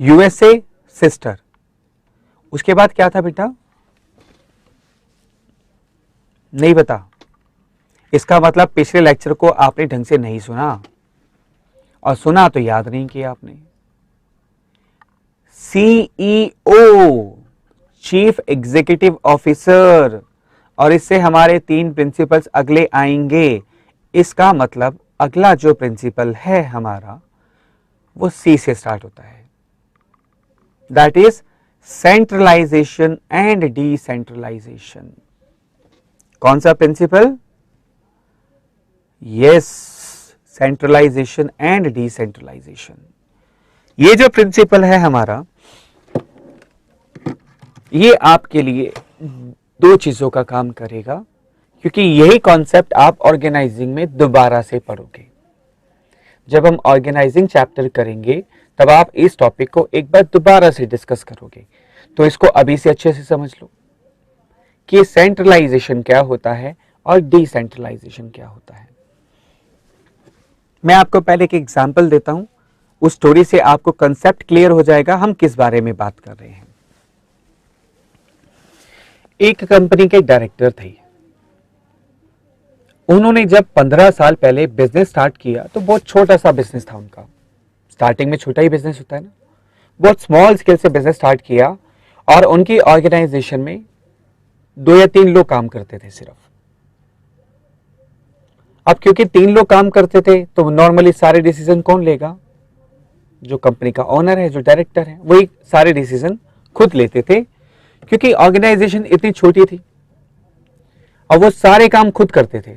USA sister, उसके बाद क्या था बेटा, नहीं बता, इसका मतलब पिछले लेक्चर को आपने ढंग से नहीं सुना, और सुना तो याद नहीं किया आपने। सीईओ, चीफ एग्जीक्यूटिव ऑफिसर, और इससे हमारे 3 प्रिंसिपल्स अगले आएंगे। इसका मतलब अगला जो प्रिंसिपल है हमारा वो सी से स्टार्ट होता है, that is centralisation and decentralisation. कौन सा principle? Yes, centralisation and decentralisation. ये जो प्रिंसिपल है हमारा, ये आपके लिए 2 चीजों का काम करेगा, क्योंकि यही कॉन्सेप्ट आप ऑर्गेनाइजिंग में दोबारा से पढ़ोगे। जब हम ऑर्गेनाइजिंग चैप्टर करेंगे तब आप इस टॉपिक को एक बार दोबारा से डिस्कस करोगे। तो इसको अभी से अच्छे से समझ लो कि सेंट्रलाइजेशन क्या होता है और डिसेंट्रलाइजेशन क्या होता है। मैं आपको पहले एक एग्जांपल देता हूं, उस स्टोरी से आपको कंसेप्ट क्लियर हो जाएगा हम किस बारे में बात कर रहे हैं। एक कंपनी के डायरेक्टर थे, उन्होंने जब 15 साल पहले बिजनेस स्टार्ट किया तो बहुत छोटा सा बिजनेस था उनका। स्टार्टिंग में छोटा ही बिजनेस होता है ना, बहुत स्मॉल स्केल से बिजनेस स्टार्ट किया, और उनकी ऑर्गेनाइजेशन में 2 या 3 लोग काम करते थे सिर्फ। अब क्योंकि 3 लोग काम करते थे तो नॉर्मली सारे डिसीजन कौन लेगा? जो कंपनी का ओनर है, जो डायरेक्टर है, वही सारे डिसीजन खुद लेते थे, क्योंकि ऑर्गेनाइजेशन इतनी छोटी थी और वो सारे काम खुद करते थे।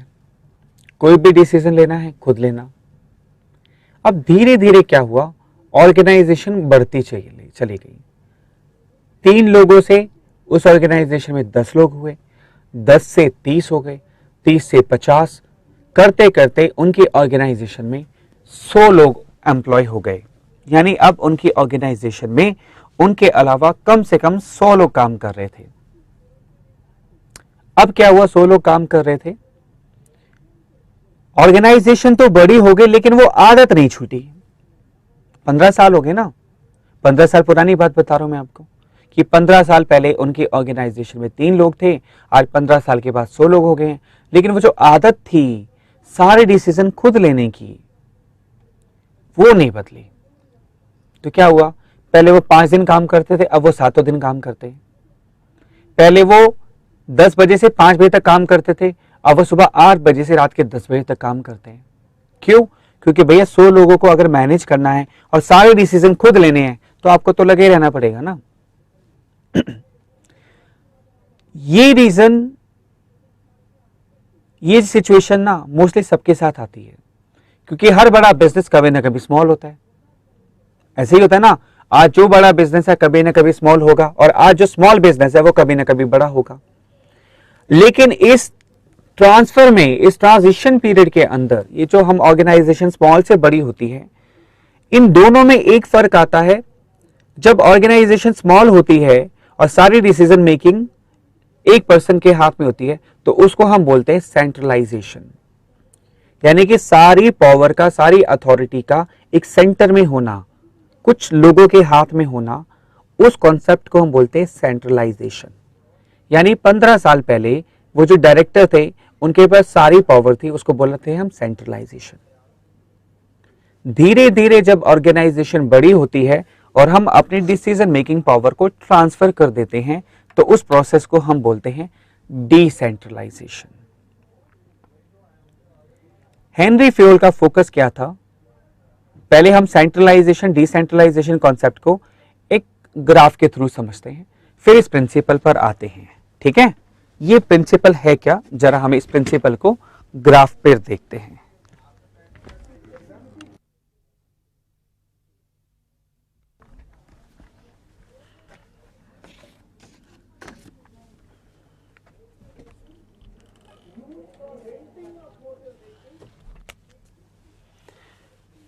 कोई भी डिसीजन लेना है खुद लेना। अब धीरे धीरे क्या हुआ, ऑर्गेनाइजेशन बढ़ती चली गई। 3 लोगों से उस ऑर्गेनाइजेशन में 10 लोग हुए, 10 से 30 हो गए, 30 से 50, करते करते उनकी ऑर्गेनाइजेशन में 100 लोग एम्प्लॉय हो गए। यानी अब उनकी ऑर्गेनाइजेशन में उनके अलावा कम से कम 100 लोग काम कर रहे थे। अब क्या हुआ, 100 लोग काम कर रहे थे, ऑर्गेनाइजेशन तो बड़ी हो गई लेकिन वो आदत नहीं छूटी। 15 साल हो गए ना, 15 साल पुरानी बात बता रहा हूं मैं आपको कि 15 साल पहले उनकी ऑर्गेनाइजेशन में 3 लोग थे, आज 15 साल के बाद 100 लोग हो गए हैं, लेकिन वो जो आदत थी सारे डिसीजन खुद लेने की, वो नहीं बदली। तो क्या हुआ, पहले वो 5 दिन काम करते थे, अब वो 7 दिन काम करते हैं। पहले वो 10 बजे से 5 बजे तक काम करते थे, अब वो सुबह 8 बजे से रात के 10 बजे तक काम करते हैं। क्यों? क्योंकि भैया 100 लोगों को अगर मैनेज करना है और सारे डिसीजन खुद लेने हैं तो आपको तो लगे रहना पड़ेगा ना। ये रीजन, ये सिचुएशन ना मोस्टली सबके साथ आती है, क्योंकि हर बड़ा बिजनेस कभी ना कभी स्मॉल होता है। ऐसे ही होता है ना, आज जो बड़ा बिजनेस है कभी ना कभी स्मॉल होगा, और आज जो स्मॉल बिजनेस है वो कभी ना कभी बड़ा होगा। लेकिन इस ट्रांसफर में, इस ट्रांजिशन पीरियड के अंदर, ये जो हम ऑर्गेनाइजेशन स्मॉल से बड़ी होती है, इन दोनों में एक फर्क आता है। जब ऑर्गेनाइजेशन स्मॉल होती है और सारी डिसीजन मेकिंग एक पर्सन के हाथ में होती है तो उसको हम बोलते हैं सेंट्रलाइजेशन, यानी कि सारी पावर का, सारी अथॉरिटी का एक सेंटर में होना, कुछ लोगों के हाथ में होना, उस कॉन्सेप्ट को हम बोलते हैं सेंट्रलाइजेशन। यानी 15 साल पहले वो जो डायरेक्टर थे उनके पास सारी पावर थी, उसको बोलते हैं हम सेंट्रलाइजेशन। धीरे धीरे जब ऑर्गेनाइजेशन बड़ी होती है और हम अपनी डिसीजन मेकिंग पावर को ट्रांसफर कर देते हैं तो उस प्रोसेस को हम बोलते हैं डिसेंट्रलाइजेशन। हेनरी फ्योल का फोकस क्या था? पहले हम सेंट्रलाइजेशन डिसेंट्रलाइजेशन कॉन्सेप्ट को एक ग्राफ के थ्रू समझते हैं, फिर इस प्रिंसिपल पर आते हैं। ठीक है, ये प्रिंसिपल है क्या, जरा हम इस प्रिंसिपल को ग्राफ पर देखते हैं।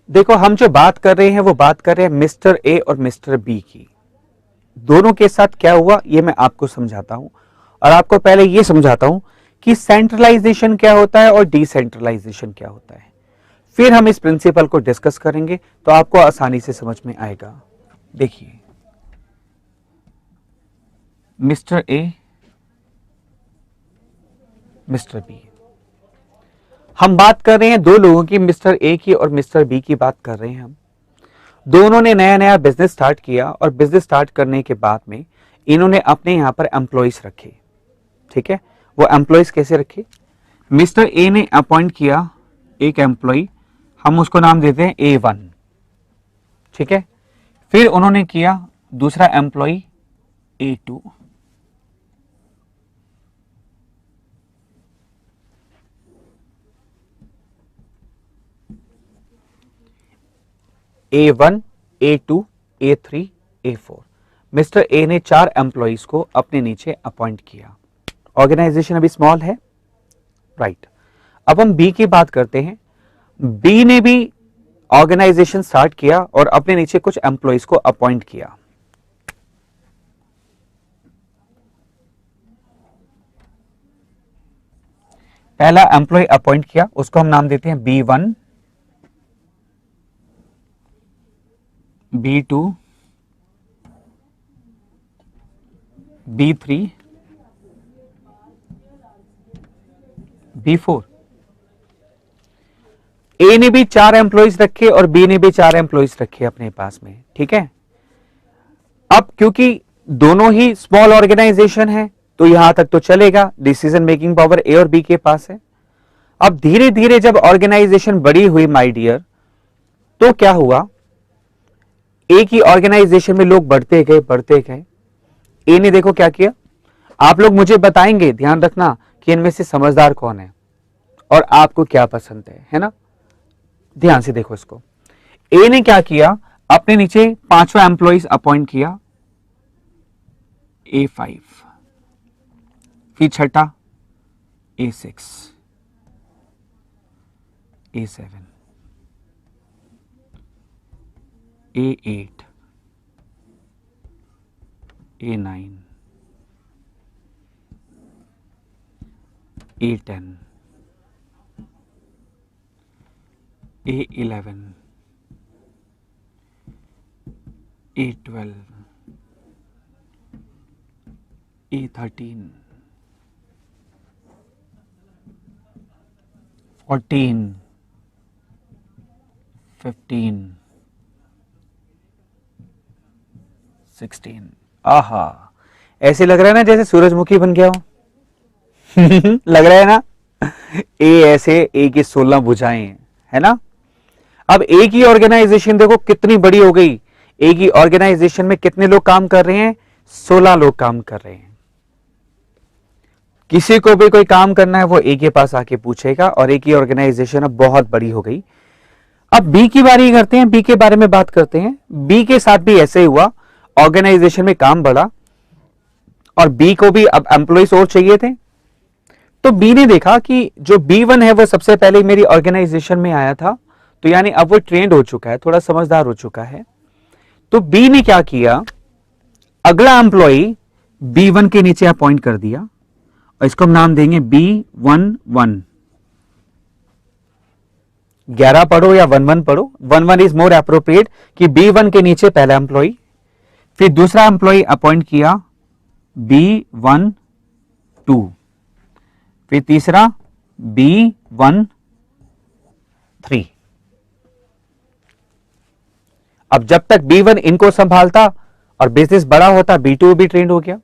देखो, हम जो बात कर रहे हैं वो बात कर रहे हैं मिस्टर ए और मिस्टर बी की। दोनों के साथ क्या हुआ ये मैं आपको समझाता हूं, और आपको पहले ये समझाता हूं कि सेंट्रलाइजेशन क्या होता है और डिसेंट्रलाइजेशन क्या होता है। फिर हम इस प्रिंसिपल को डिस्कस करेंगे तो आपको आसानी से समझ में आएगा। देखिए मिस्टर ए, मिस्टर बी, हम बात कर रहे हैं दो लोगों की, मिस्टर ए की और मिस्टर बी की बात कर रहे हैं हम। दोनों ने नया नया बिजनेस स्टार्ट किया और बिजनेस स्टार्ट करने के बाद में इन्होंने अपने यहां पर एम्प्लॉइज रखे। ठीक है, वो एम्प्लॉइज कैसे रखे? मिस्टर ए ने अपॉइंट किया एक एम्प्लॉय, हम उसको नाम देते हैं A1। ठीक है, फिर उन्होंने किया दूसरा employ A2, A1, A2, A3, A4। Mister A ने 4 एम्प्लॉइज को अपने नीचे अपॉइंट किया। ऑर्गेनाइजेशन अभी स्मॉल है, राइट। अब हम बी की बात करते हैं। बी ने भी ऑर्गेनाइजेशन स्टार्ट किया और अपने नीचे कुछ एम्प्लॉइज को अपॉइंट किया। पहला एम्प्लॉय अपॉइंट किया, उसको हम नाम देते हैं B1, B2, B3, B4। ए ने भी 4 एम्प्लॉइज रखे और बी ने भी 4 एम्प्लॉइज रखे अपने पास में। ठीक है, अब क्योंकि दोनों ही स्मॉल ऑर्गेनाइजेशन है तो यहां तक तो चलेगा, डिसीजन मेकिंग पावर ए और बी के पास है। अब धीरे धीरे जब ऑर्गेनाइजेशन बड़ी हुई माय डियर, तो क्या हुआ, एक ही ऑर्गेनाइजेशन में लोग बढ़ते गए। ए ने देखो क्या किया, आप लोग मुझे बताएंगे, ध्यान रखना कि इनमें से समझदार कौन है और आपको क्या पसंद है ना। ध्यान से देखो इसको। ए ने क्या किया, अपने नीचे 5वां एम्प्लॉइज अपॉइंट किया A5, फिर छठा A6, A7, A8, A9, A10, A11, A12, A13, 14, 15, 16। आहा, ऐसे लग रहा है ना जैसे सूरजमुखी बन गया हो। लग रहा है ना, ए ऐसे ए की 16 भुजाएं है ना। अब ए की ऑर्गेनाइजेशन देखो कितनी बड़ी हो गई। ए की ऑर्गेनाइजेशन में कितने लोग काम कर रहे हैं? 16 लोग काम कर रहे हैं। किसी को भी कोई काम करना है वो ए के पास आके पूछेगा और ए की ऑर्गेनाइजेशन अब बहुत बड़ी हो गई। अब बी की बारी करते हैं, बी के बारे में बात करते हैं। बी के साथ भी ऐसे हुआ, ऑर्गेनाइजेशन में काम बढ़ा और बी को भी अब एम्प्लॉइज और चाहिए थे। तो बी ने देखा कि जो B1 है वो सबसे पहले मेरी ऑर्गेनाइजेशन में आया था, तो यानी अब वो ट्रेंड हो चुका है, थोड़ा समझदार हो चुका है। तो बी ने क्या किया, अगला एम्प्लॉय B1 के नीचे अपॉइंट कर दिया और इसको हम नाम देंगे B11। 11 पढ़ो या 11 पढ़ो, 11 इज मोर एप्रोप्रिएट कि B1 के नीचे पहला एम्प्लॉय। फिर दूसरा एम्प्लॉय अपॉइंट किया B12, फिर तीसरा B13। अब जब तक B1 इनको संभालता और बिजनेस बड़ा होता, B2 भी ट्रेंड हो गया।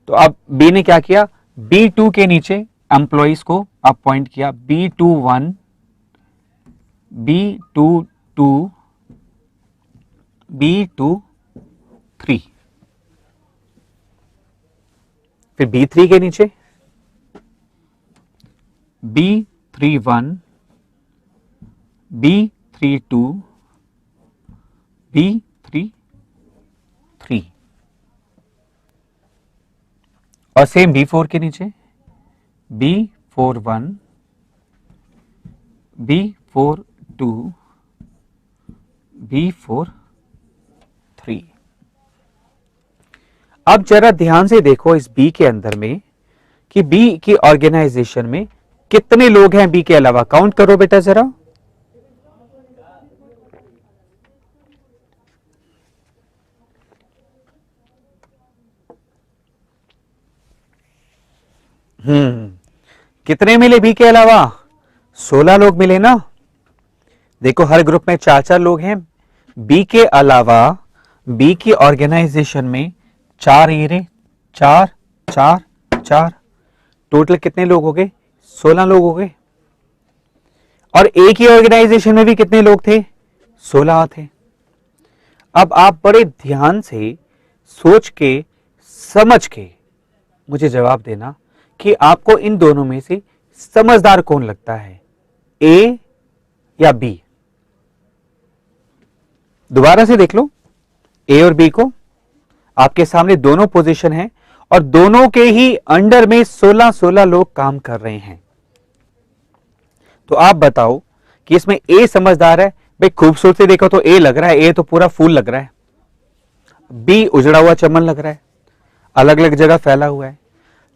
तो अब बी ने क्या किया, B2 के नीचे एम्प्लॉइज को अपॉइंट किया B21, B22, B23। फिर B3 के नीचे B31, B32, B33 और सेम B4 के नीचे B41, B42, B43। अब जरा ध्यान से देखो इस बी के अंदर में कि बी की ऑर्गेनाइजेशन में कितने लोग हैं। बी के अलावा काउंट करो बेटा जरा। कितने मिले बी के अलावा? 16 लोग मिले ना। देखो हर ग्रुप में 4-4 लोग हैं। बी के अलावा बी की ऑर्गेनाइजेशन में 4 ये रहे, 4 4 4, टोटल कितने लोग हो गए? 16 लोग हो गए। और ए की ऑर्गेनाइजेशन में भी कितने लोग थे? 16 थे। अब आप बड़े ध्यान से सोच के समझ के मुझे जवाब देना कि आपको इन दोनों में से समझदार कौन लगता है, ए या बी? दोबारा से देख लो ए और बी को, आपके सामने दोनों पोजीशन है और दोनों के ही अंडर में 16-16 लोग काम कर रहे हैं। तो आप बताओ कि इसमें ए समझदार है? भाई खूबसूरती देखो तो ए लग रहा है, ए तो पूरा फूल लग रहा है। बी उजड़ा हुआ चमन लग रहा है, अलग अलग जगह फैला हुआ है।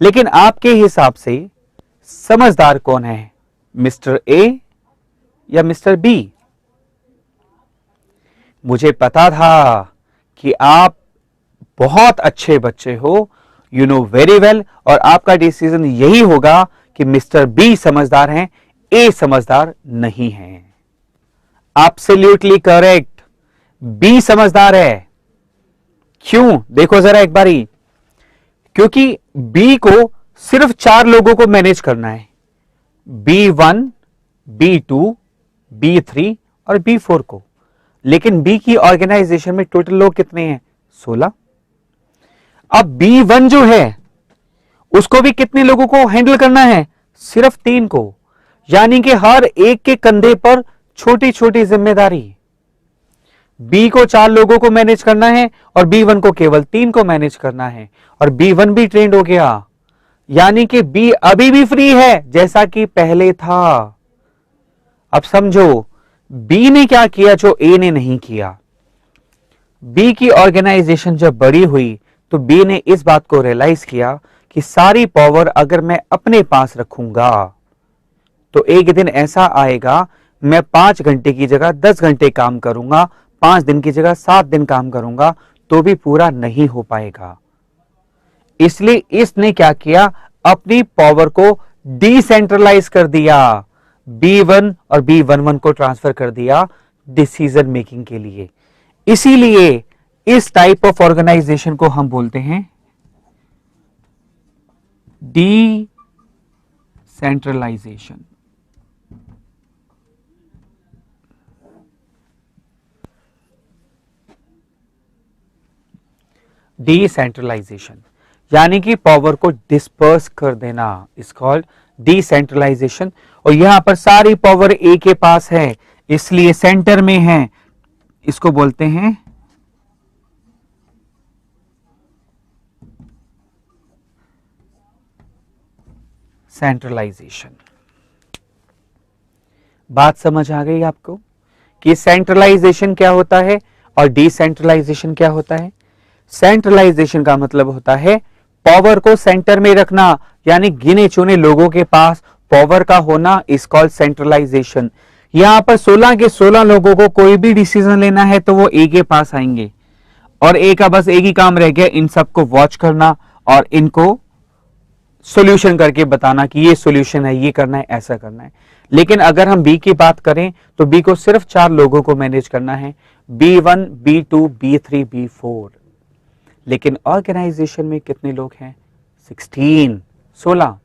लेकिन आपके हिसाब से समझदार कौन है, मिस्टर ए या मिस्टर बी? मुझे पता था कि आप बहुत अच्छे बच्चे हो, यू नो वेरी वेल, और आपका डिसीजन यही होगा कि मिस्टर बी समझदार हैं, ए समझदार नहीं है। एब्सोल्युटली करेक्ट, बी समझदार है। क्यों? देखो जरा एक बारी, क्योंकि बी को सिर्फ 4 लोगों को मैनेज करना है, B1, B2, B3 और B4 को। लेकिन बी की ऑर्गेनाइजेशन में टोटल लोग कितने हैं? 16। अब B1 जो है उसको भी कितने लोगों को हैंडल करना है? सिर्फ 3 को। यानी कि हर एक के कंधे पर छोटी छोटी जिम्मेदारी। बी को 4 लोगों को मैनेज करना है और B1 को केवल 3 को मैनेज करना है, और B1 भी ट्रेंड हो गया। यानी कि बी अभी भी फ्री है जैसा कि पहले था। अब समझो बी ने क्या किया जो ए ने नहीं किया। बी की ऑर्गेनाइजेशन जब बड़ी हुई तो बी ने इस बात को रियलाइज किया कि सारी पावर अगर मैं अपने पास रखूंगा तो एक दिन ऐसा आएगा मैं 5 घंटे की जगह 10 घंटे काम करूंगा, 5 दिन की जगह 7 दिन काम करूंगा तो भी पूरा नहीं हो पाएगा। इसलिए इसने क्या किया, अपनी पावर को डिसेंट्रलाइज कर दिया, B1 और B11 को ट्रांसफर कर दिया डिसीजन मेकिंग के लिए। इसीलिए इस टाइप ऑफ ऑर्गेनाइजेशन को हम बोलते हैं डिसेंट्रलाइजेशन। डिसेंट्रलाइजेशन यानी कि पावर को डिस्पर्स कर देना इज कॉल्ड डिसेंट्रलाइजेशन। और यहां पर सारी पावर ए के पास है, इसलिए सेंटर में है, इसको बोलते हैं सेंट्रलाइजेशन। बात समझ आ गई आपको कि सेंट्रलाइजेशन क्या होता है और डिसेंट्रलाइजेशन क्या होता है? सेंट्रलाइजेशन का मतलब होता है पावर को सेंटर में रखना, यानी गिने चुने लोगों के पास पावर का होना इज कॉल्ड सेंट्रलाइजेशन। यहां पर 16 के 16 लोगों को कोई भी डिसीजन लेना है तो वो ए के पास आएंगे और ए का बस एक ही काम रह गया, इन सबको वॉच करना और इनको सॉल्यूशन करके बताना कि ये सॉल्यूशन है, ये करना है, ऐसा करना है। लेकिन अगर हम बी की बात करें तो बी को सिर्फ 4 लोगों को मैनेज करना है, B1, B2, B3, B4। लेकिन ऑर्गेनाइजेशन में कितने लोग हैं? 16।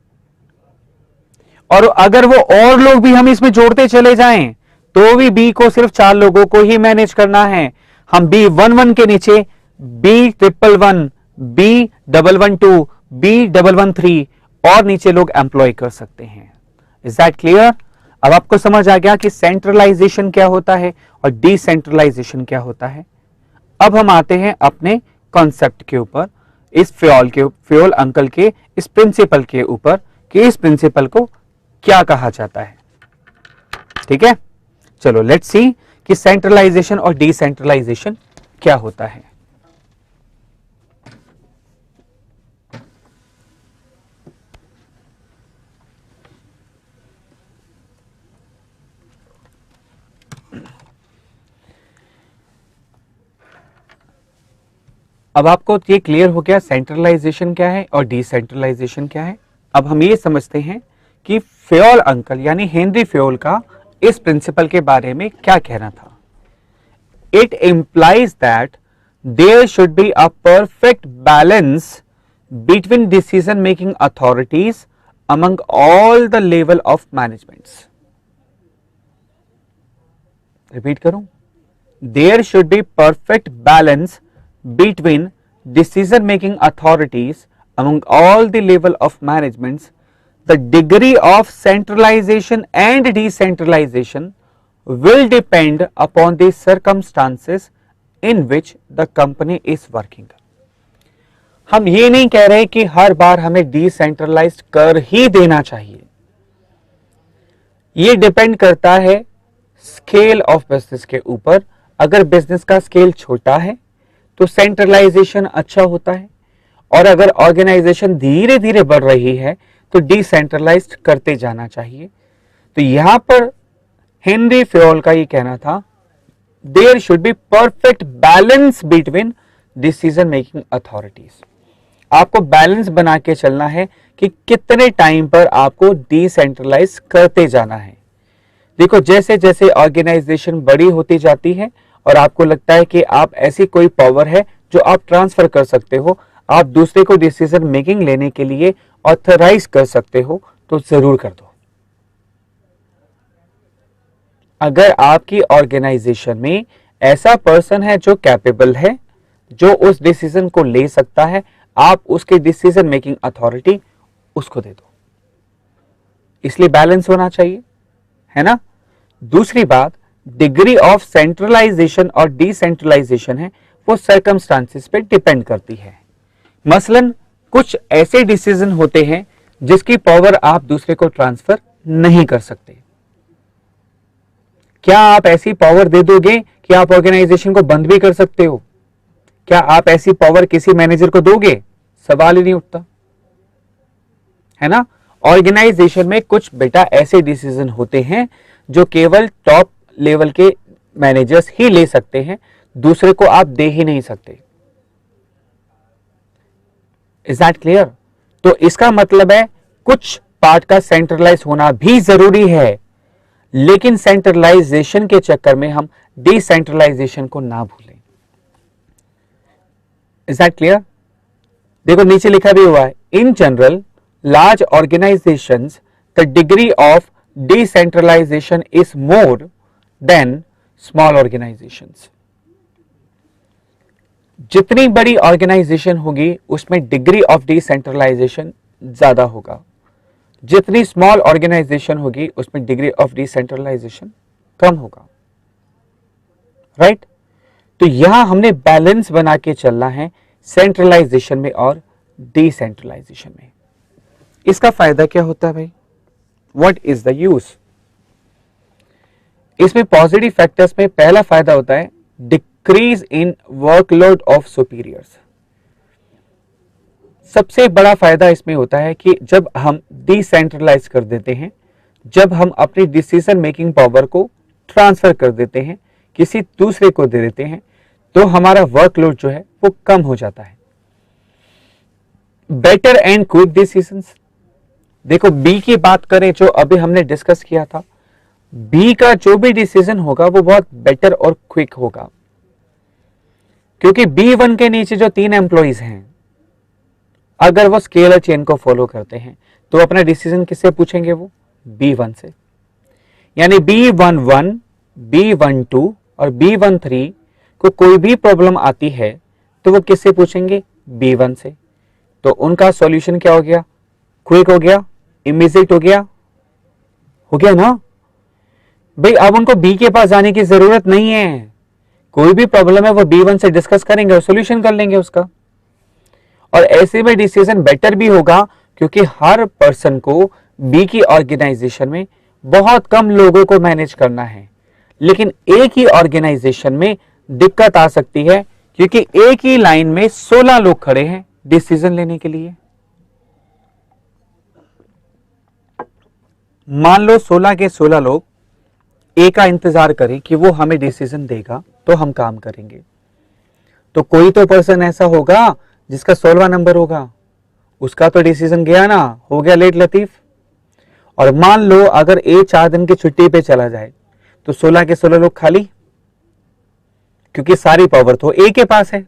और अगर वो और लोग भी हम इसमें जोड़ते चले जाएं तो भी बी को सिर्फ 4 लोगों को ही मैनेज करना है। हम B11 के नीचे B111, B112, B113 और नीचे लोग एम्प्लॉय कर सकते हैं। Is that clear? अब आपको समझ आ गया कि सेंट्रलाइजेशन क्या होता है और डिसेंट्रलाइजेशन क्या होता है। अब हम आते हैं अपने कॉन्सेप्ट के ऊपर, इस फ्योल अंकल के इस प्रिंसिपल के ऊपर कि इस प्रिंसिपल को क्या कहा जाता है। ठीक है, चलो लेट्स सी कि सेंट्रलाइजेशन और डिसेंट्रलाइजेशन क्या होता है। अब आपको ये क्लियर हो गया सेंट्रलाइजेशन क्या है और डिसेंट्रलाइजेशन क्या है। अब हम ये समझते हैं कि फेयोल अंकल यानी हेनरी फेयोल का इस प्रिंसिपल के बारे में क्या कहना था। It implies that there should be a perfect balance between decision making authorities among all the level of managements. Repeat करूं, there should be perfect balance between decision making authorities among all the level of managements. The degree of centralization and decentralization will depend upon the circumstances in which the company is working. हम ये नहीं कह रहे कि हर बार हमें decentralised कर ही देना चाहिए, ये डिपेंड करता है स्केल ऑफ बिजनेस के ऊपर। अगर बिजनेस का स्केल छोटा है तो सेंट्रलाइजेशन अच्छा होता है, और अगर ऑर्गेनाइजेशन धीरे धीरे बढ़ रही है तो डिसेंट्रलाइज्ड करते जाना चाहिए। तो यहां पर हेनरी फेयोल का ये कहना था, there should be perfect balance between decision making authorities. आपको बैलेंस बना के चलना है कि कितने टाइम पर आपको डिसेंट्रलाइज करते जाना है। देखो, जैसे जैसे ऑर्गेनाइजेशन बड़ी होती जाती है और आपको लगता है कि आप ऐसी कोई पावर है जो आप ट्रांसफर कर सकते हो, आप दूसरे को डिसीजन मेकिंग लेने के लिए ऑथराइज कर सकते हो, तो जरूर कर दो। अगर आपकी ऑर्गेनाइजेशन में ऐसा पर्सन है जो कैपेबल है, जो उस डिसीजन को ले सकता है, आप उसकी डिसीजन मेकिंग अथॉरिटी उसको दे दो। इसलिए बैलेंस होना चाहिए, है ना। दूसरी बात, डिग्री ऑफ सेंट्रलाइजेशन और डिसेंट्रलाइजेशन है, वो सर्कमस्टांसेस पे डिपेंड करती है। मसलन कुछ ऐसे डिसीजन होते हैं जिसकी पावर आप दूसरे को ट्रांसफर नहीं कर सकते। क्या आप ऐसी पावर दे दोगे कि आप ऑर्गेनाइजेशन को बंद भी कर सकते हो? क्या आप ऐसी पावर किसी मैनेजर को दोगे? सवाल ही नहीं उठता, है ना। ऑर्गेनाइजेशन में कुछ बेटा ऐसे डिसीजन होते हैं जो केवल टॉप लेवल के मैनेजर्स ही ले सकते हैं, दूसरे को आप दे ही नहीं सकते। Is that clear? तो इसका मतलब है कुछ पार्ट का सेंट्रलाइज होना भी जरूरी है, लेकिन सेंट्रलाइजेशन के चक्कर में हम डिसेंट्रलाइजेशन को ना भूलें। Is that clear? देखो, नीचे लिखा भी हुआ है, in general large organisations the degree of decentralisation is more than small organisations. जितनी बड़ी ऑर्गेनाइजेशन होगी उसमें डिग्री ऑफ डिसेंट्रलाइजेशन ज्यादा होगा, जितनी स्मॉल ऑर्गेनाइजेशन होगी उसमें डिग्री ऑफ डिसेंट्रलाइजेशन कम होगा। राइट? तो यहां हमने बैलेंस बना के चलना है सेंट्रलाइजेशन में और डिसेंट्रलाइजेशन में। इसका फायदा क्या होता है भाई? What is the use? इसमें पॉजिटिव फैक्टर्स में पहला फायदा होता है decrease in workload of superiors. सबसे बड़ा फायदा इसमें होता है कि जब हम डिसेंट्रलाइज कर देते हैं, जब हम अपनी डिसीजन मेकिंग पावर को ट्रांसफर कर देते हैं, किसी दूसरे को दे देते हैं, तो हमारा वर्कलोड जो है वो कम हो जाता है। Better and quick decisions. देखो, बी की बात करें जो अभी हमने डिस्कस किया था, बी का जो भी डिसीजन होगा वो बहुत बेटर और क्विक होगा, क्योंकि B1 के नीचे जो 3 एम्प्लॉइज हैं, अगर वो स्केलर चेन को फॉलो करते हैं तो अपना डिसीजन किससे पूछेंगे? वो B1 से। यानी B11, B12 और B13 को कोई भी प्रॉब्लम आती है तो वो किससे पूछेंगे? B1 से। तो उनका सॉल्यूशन क्या हो गया? क्विक हो गया, इमीडिएट हो गया ना भाई। अब उनको बी के पास जाने की जरूरत नहीं है, कोई भी प्रॉब्लम है वो B1 से डिस्कस करेंगे और सॉल्यूशन कर लेंगे उसका। और ऐसे में डिसीजन बेटर भी होगा, क्योंकि हर पर्सन को बी की ऑर्गेनाइजेशन में बहुत कम लोगों को मैनेज करना है, लेकिन एक ही ऑर्गेनाइजेशन में दिक्कत आ सकती है, क्योंकि एक ही लाइन में 16 लोग खड़े हैं डिसीजन लेने के लिए। मान लो 16 के 16 लोग ए का इंतजार करें कि वो हमें डिसीजन देगा तो हम काम करेंगे, तो कोई तो पर्सन ऐसा होगा जिसका 16वां नंबर होगा, उसका तो डिसीजन गया ना, हो गया लेट लतीफ। और मान लो अगर ए 4 दिन की छुट्टी पे चला जाए तो 16 के 16 लोग खाली, क्योंकि सारी पावर तो ए के पास है।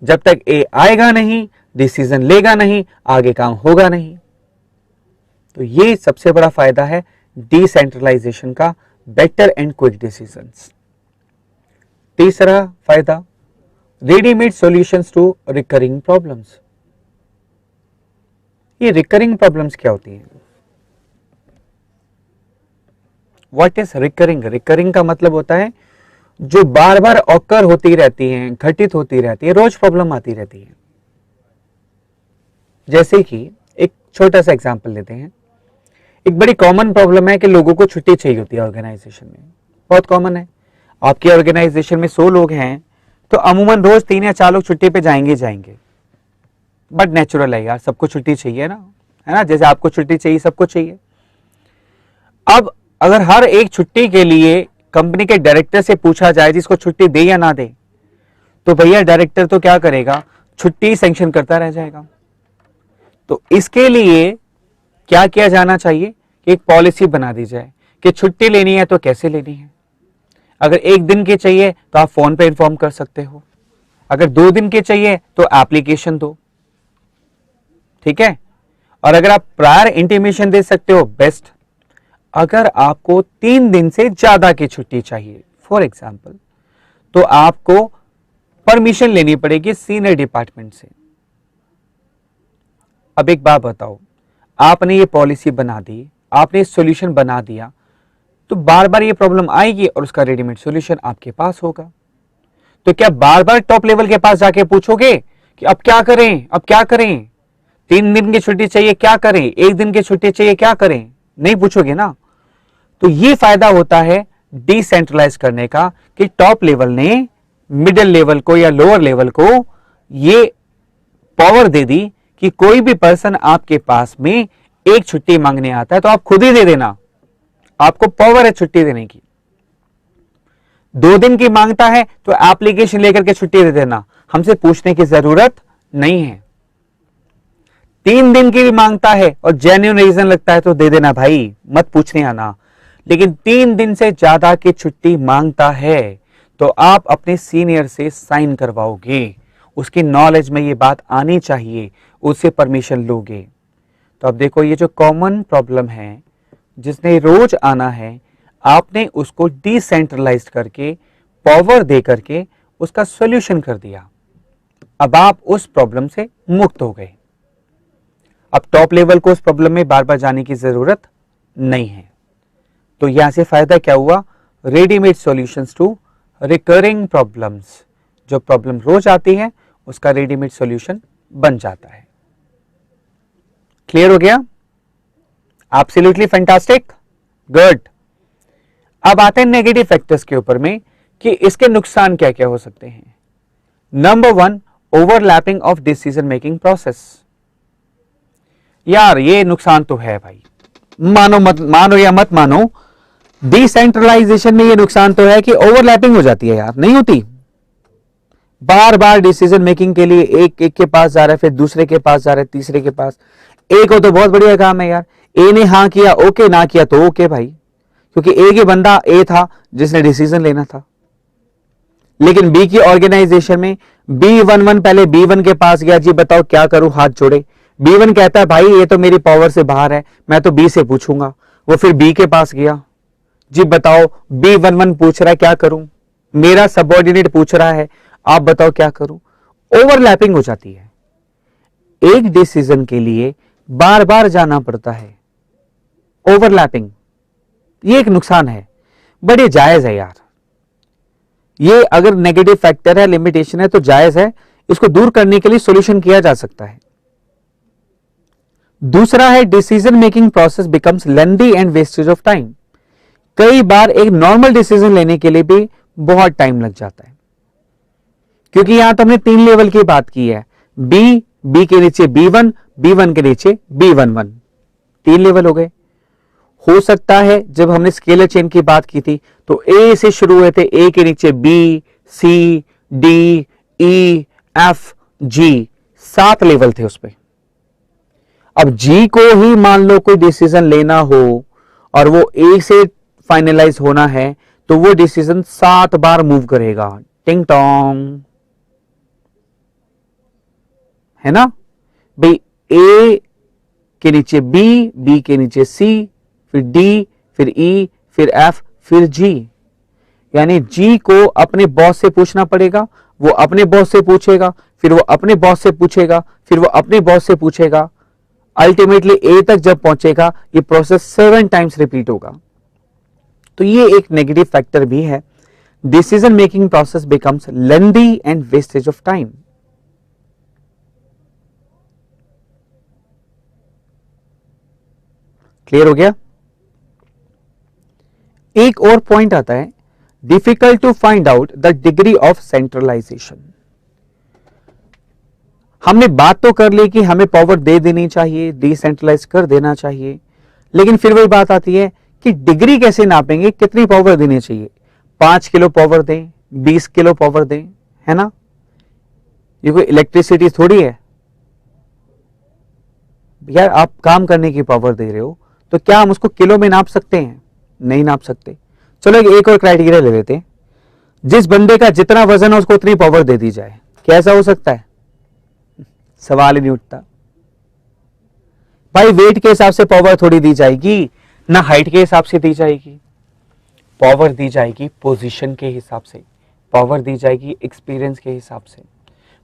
जब तक ए आएगा नहीं, डिसीजन लेगा नहीं, आगे काम होगा नहीं। तो ये सबसे बड़ा फायदा है डिसेंट्रलाइजेशन का, बेटर एंड क्विक डिसीजंस। तीसरा फायदा, readymade solutions to recurring problems. ये रिकरिंग प्रॉब्लम्स क्या होती हैं? What is recurring? रिकरिंग का मतलब होता है जो बार बार ऑकर होती रहती हैं, घटित होती रहती है, रोज प्रॉब्लम आती रहती है। जैसे कि एक छोटा सा एग्जांपल लेते हैं। एक बड़ी कॉमन प्रॉब्लम है कि लोगों को छुट्टी चाहिए होती है ऑर्गेनाइजेशन में, बहुत कॉमन है। आपकी ऑर्गेनाइजेशन में 100 लोग हैं तो अमूमन रोज 3 या 4 लोग छुट्टी पे जाएंगे, बट नेचुरल है यार, सबको छुट्टी चाहिए ना, है ना? जैसे आपको छुट्टी चाहिए, सबको चाहिए। अब अगर हर एक छुट्टी के लिए कंपनी के डायरेक्टर से पूछा जाए जिसको छुट्टी दे या ना दे, तो भैया डायरेक्टर तो क्या करेगा, छुट्टी सैंक्शन करता रह जाएगा। तो इसके लिए क्या किया जाना चाहिए कि एक पॉलिसी बना दी जाए कि छुट्टी लेनी है तो कैसे लेनी है। अगर 1 दिन की चाहिए तो आप फोन पे इंफॉर्म कर सकते हो, अगर 2 दिन की चाहिए तो एप्लीकेशन दो, ठीक है? और अगर आप प्रायर इंटीमेशन दे सकते हो, बेस्ट। अगर आपको 3 दिन से ज्यादा की छुट्टी चाहिए फॉर एग्जाम्पल, तो आपको परमिशन लेनी पड़ेगी सीनियर डिपार्टमेंट से। अब एक बात बताओ, आपने ये पॉलिसी बना दी, आपने सॉल्यूशन बना दिया, तो बार बार ये प्रॉब्लम आएगी और उसका रेडीमेड सॉल्यूशन आपके पास होगा। तो क्या बार बार टॉप लेवल के पास जाके पूछोगे कि अब क्या करें, अब क्या करें, 3 दिन की छुट्टी चाहिए क्या करें, 1 दिन की छुट्टी चाहिए क्या करें? नहीं पूछोगे ना। तो ये फायदा होता है डिसेंट्रलाइज करने का कि टॉप लेवल ने मिडिल लेवल को या लोअर लेवल को ये पावर दे दी कि कोई भी पर्सन आपके पास में एक छुट्टी मांगने आता है तो आप खुद ही दे देना, आपको पावर है छुट्टी देने की। 2 दिन की मांगता है तो एप्लीकेशन लेकर के छुट्टी दे देना, हमसे पूछने की जरूरत नहीं है। 3 दिन की भी मांगता है और जेन्युइन रीजन लगता है तो दे देना भाई, मत पूछने आना। लेकिन 3 दिन से ज्यादा की छुट्टी मांगता है तो आप अपने सीनियर से साइन करवाओगे, उसकी नॉलेज में ये बात आनी चाहिए, उससे परमिशन लोगे। तो अब देखो, ये जो कॉमन प्रॉब्लम है जिसने रोज आना है, आपने उसको डिसेंट्रलाइज करके पावर दे करके उसका सॉल्यूशन कर दिया। अब आप उस प्रॉब्लम से मुक्त हो गए। अब टॉप लेवल को उस प्रॉब्लम में बार बार जाने की जरूरत नहीं है। तो यहां से फायदा क्या हुआ, readymade solutions to recurring problems. जो प्रॉब्लम रोज आती है उसका रेडीमेड सॉल्यूशन बन जाता है। क्लियर हो गया? Absolutely fantastic, good. अब आते हैं नेगेटिव फैक्टर्स के ऊपर में कि इसके नुकसान क्या क्या हो सकते हैं। Number 1, overlapping of decision making process. यार ये नुकसान तो है भाई, मानो या मत मानो, डिसेंट्रलाइजेशन में ये नुकसान तो है कि ओवरलैपिंग हो जाती है यार, नहीं होती। बार बार डिसीजन मेकिंग के लिए एक के पास जा रहा है, फिर दूसरे के पास जा रहा है, तीसरे के पास। एक हो तो बहुत बढ़िया काम है यार, ए ने हाँ किया ओके, ना किया तो ओके भाई, क्योंकि एक ही बंदा ए था जिसने डिसीजन लेना था। लेकिन बी की ऑर्गेनाइजेशन में B11 पहले B1 के पास गया, जी बताओ क्या करूं, हाथ जोड़े। B1 कहता है भाई ये तो मेरी पावर से बाहर है, मैं तो बी से पूछूंगा। वो फिर बी के पास गया, जी बताओ B11 पूछ रहा है क्या करूं, मेरा सबऑर्डिनेट पूछ रहा है, आप बताओ क्या करूं। ओवरलैपिंग हो जाती है, एक डिसीजन के लिए बार बार जाना पड़ता है, ओवरलैपिंग। ये एक नुकसान है, बड़े जायज है यार। ये अगर नेगेटिव फैक्टर है, लिमिटेशन है तो जायज है, इसको दूर करने के लिए सॉल्यूशन किया जा सकता है। दूसरा है decision making process becomes lengthy and wastage of time. कई बार एक नॉर्मल डिसीजन लेने के लिए भी बहुत टाइम लग जाता है, क्योंकि यहां तो हमने 3 लेवल की बात की है, बी के नीचे B1, B1 के नीचे B11, 3 लेवल हो गए। हो सकता है जब हमने स्केलर चेन की बात की थी तो ए से शुरू हुए थे, ए के नीचे बी, सी, डी, ई, एफ, जी, 7 लेवल थे उस पे। अब जी को ही मान लो कोई डिसीजन लेना हो और वो ए से फाइनलाइज होना है तो वो डिसीजन 7 बार मूव करेगा, टिंग टोंग, है ना भाई। ए के नीचे बी, बी के नीचे सी, फिर डी, फिर ई, फिर एफ, फिर जी। यानी जी को अपने बॉस से पूछना पड़ेगा, वो अपने बॉस से पूछेगा, फिर वो अपने बॉस से पूछेगा, फिर वो अपने बॉस से पूछेगा, अल्टीमेटली ए तक जब पहुंचेगा ये प्रोसेस 7 टाइम्स रिपीट होगा। तो ये एक नेगेटिव फैक्टर भी है। Decision making process becomes lengthy and wastage of time. Clear हो गया। एक और पॉइंट आता है, difficult to find out the degree of centralisation. हमने बात तो कर ली कि हमें पावर दे देनी चाहिए, डिसेंट्रलाइज कर देना चाहिए, लेकिन फिर वही बात आती है कि डिग्री कैसे नापेंगे, कितनी पावर देनी चाहिए। 5 किलो पावर दें, 20 किलो पावर दें, है ना। ये कोई इलेक्ट्रिसिटी थोड़ी है यार। आप काम करने की पावर दे रहे हो तो क्या हम उसको किलो में नाप सकते हैं? नहीं नाप सकते। चलो एक और क्राइटेरिया ले लेते हैं, जिस बंदे का जितना वजन है उसको उतनी पावर दे दी जाए। कैसा हो सकता है? सवाल ही नहीं उठता भाई। वेट के हिसाब से पावर थोड़ी दी जाएगी, ना हाइट के हिसाब से दी जाएगी। पावर दी जाएगी पोजीशन के हिसाब से, पावर दी जाएगी एक्सपीरियंस के हिसाब से,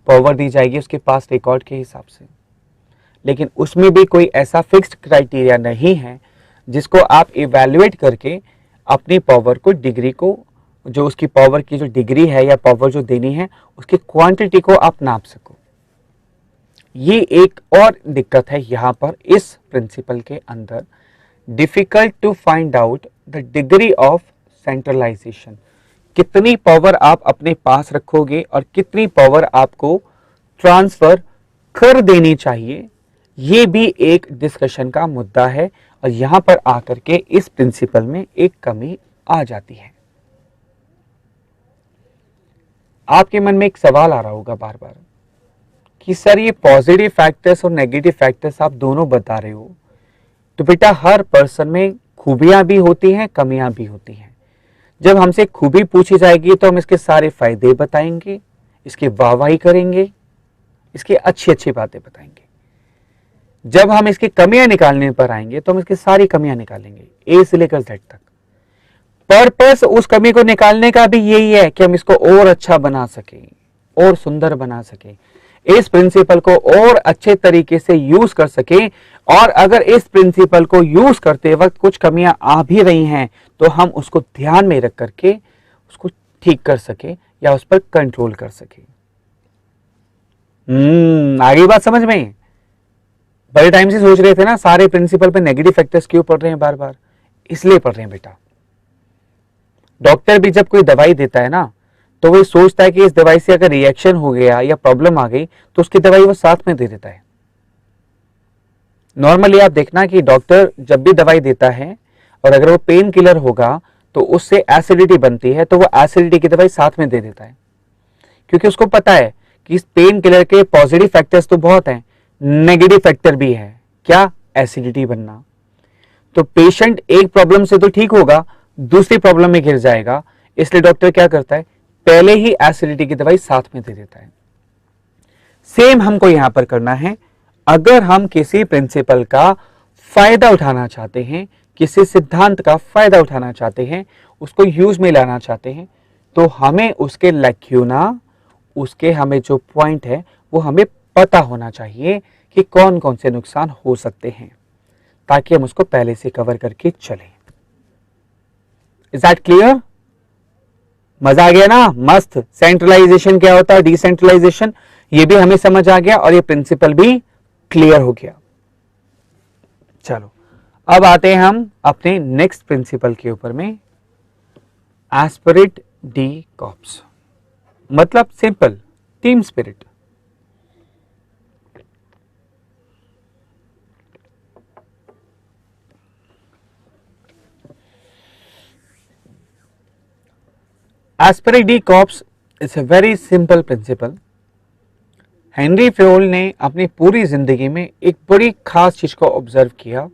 पावर दी जाएगी उसके पास रिकॉर्ड के हिसाब से। लेकिन उसमें भी कोई ऐसा फिक्स्ड क्राइटेरिया नहीं है जिसको आप इवैल्यूएट करके अपनी पावर को, डिग्री को, जो उसकी पावर की जो डिग्री है या पावर जो देनी है उसकी क्वांटिटी को आप नाप सको। ये एक और दिक्कत है यहां पर इस प्रिंसिपल के अंदर, difficult to find out the degree of centralisation. कितनी पावर आप अपने पास रखोगे और कितनी पावर आपको ट्रांसफर कर देनी चाहिए, ये भी एक डिस्कशन का मुद्दा है। और यहां पर आकर के इस प्रिंसिपल में एक कमी आ जाती है। आपके मन में एक सवाल आ रहा होगा बार बार कि सर ये पॉजिटिव फैक्टर्स और नेगेटिव फैक्टर्स आप दोनों बता रहे हो, तो बेटा हर पर्सन में खूबियां भी होती हैं, कमियां भी होती हैं। जब हमसे खूबी पूछी जाएगी तो हम इसके सारे फायदे बताएंगे, इसकी वाहवाही करेंगे, इसकी अच्छी अच्छी बातें बताएंगे। जब हम इसकी कमियां निकालने पर आएंगे तो हम इसकी सारी कमियां निकालेंगे, ए से लेकर जेड तक। पर्पस उस कमी को निकालने का भी यही है कि हम इसको और अच्छा बना सकें, और सुंदर बना सकें, इस प्रिंसिपल को और अच्छे तरीके से यूज कर सकें। और अगर इस प्रिंसिपल को यूज करते वक्त कुछ कमियां आ भी रही हैं तो हम उसको ध्यान में रख करके उसको ठीक कर सके या उस पर कंट्रोल कर सके। आगे बात समझ में? बड़े टाइम से सोच रहे थे ना सारे प्रिंसिपल पे नेगेटिव फैक्टर्स क्यों पढ़ रहे हैं बार बार? इसलिए पढ़ रहे हैं बेटा। डॉक्टर भी जब कोई दवाई देता है ना तो वो सोचता है कि इस दवाई से अगर रिएक्शन हो गया या प्रॉब्लम आ गई तो उसकी दवाई वो साथ में दे देता है। नॉर्मली आप देखना कि डॉक्टर जब भी दवाई देता है और अगर वो पेन किलर होगा तो उससे एसिडिटी बनती है तो वो एसिडिटी की दवाई साथ में दे देता है, क्योंकि उसको पता है कि इस पेन किलर के पॉजिटिव फैक्टर्स तो बहुत हैं, नेगेटिव फैक्टर भी है। क्या? एसिडिटी बनना। तो पेशेंट एक प्रॉब्लम से तो ठीक होगा, दूसरी प्रॉब्लम में घिर जाएगा, इसलिए डॉक्टर क्या करता है, पहले ही एसिडिटी की दवाई साथ में दे देता है। सेम हमको यहां पर करना है। अगर हम किसी प्रिंसिपल का फायदा उठाना चाहते हैं, किसी सिद्धांत का फायदा उठाना चाहते हैं, उसको यूज में लाना चाहते हैं, तो हमें उसके लैक्यूना, उसके हमें जो पॉइंट है वो हमें पता होना चाहिए कि कौन कौन से नुकसान हो सकते हैं, ताकि हम उसको पहले से कवर करके चलें। Is that clear? मजा आ गया ना? मस्त। सेंट्रलाइजेशन क्या होता है, डिसेंट्रलाइजेशन, ये भी हमें समझ आ गया और ये प्रिंसिपल भी क्लियर हो गया। चलो अब आते हैं हम अपने नेक्स्ट प्रिंसिपल के ऊपर में, एस्पिरिट डी कॉर्प्स, मतलब simple team spirit. Asperi D Corps is a very simple principle. Henry Fayol ने अपनी पूरी जिंदगी में एक बड़ी खास चीज को ऑब्जर्व किया,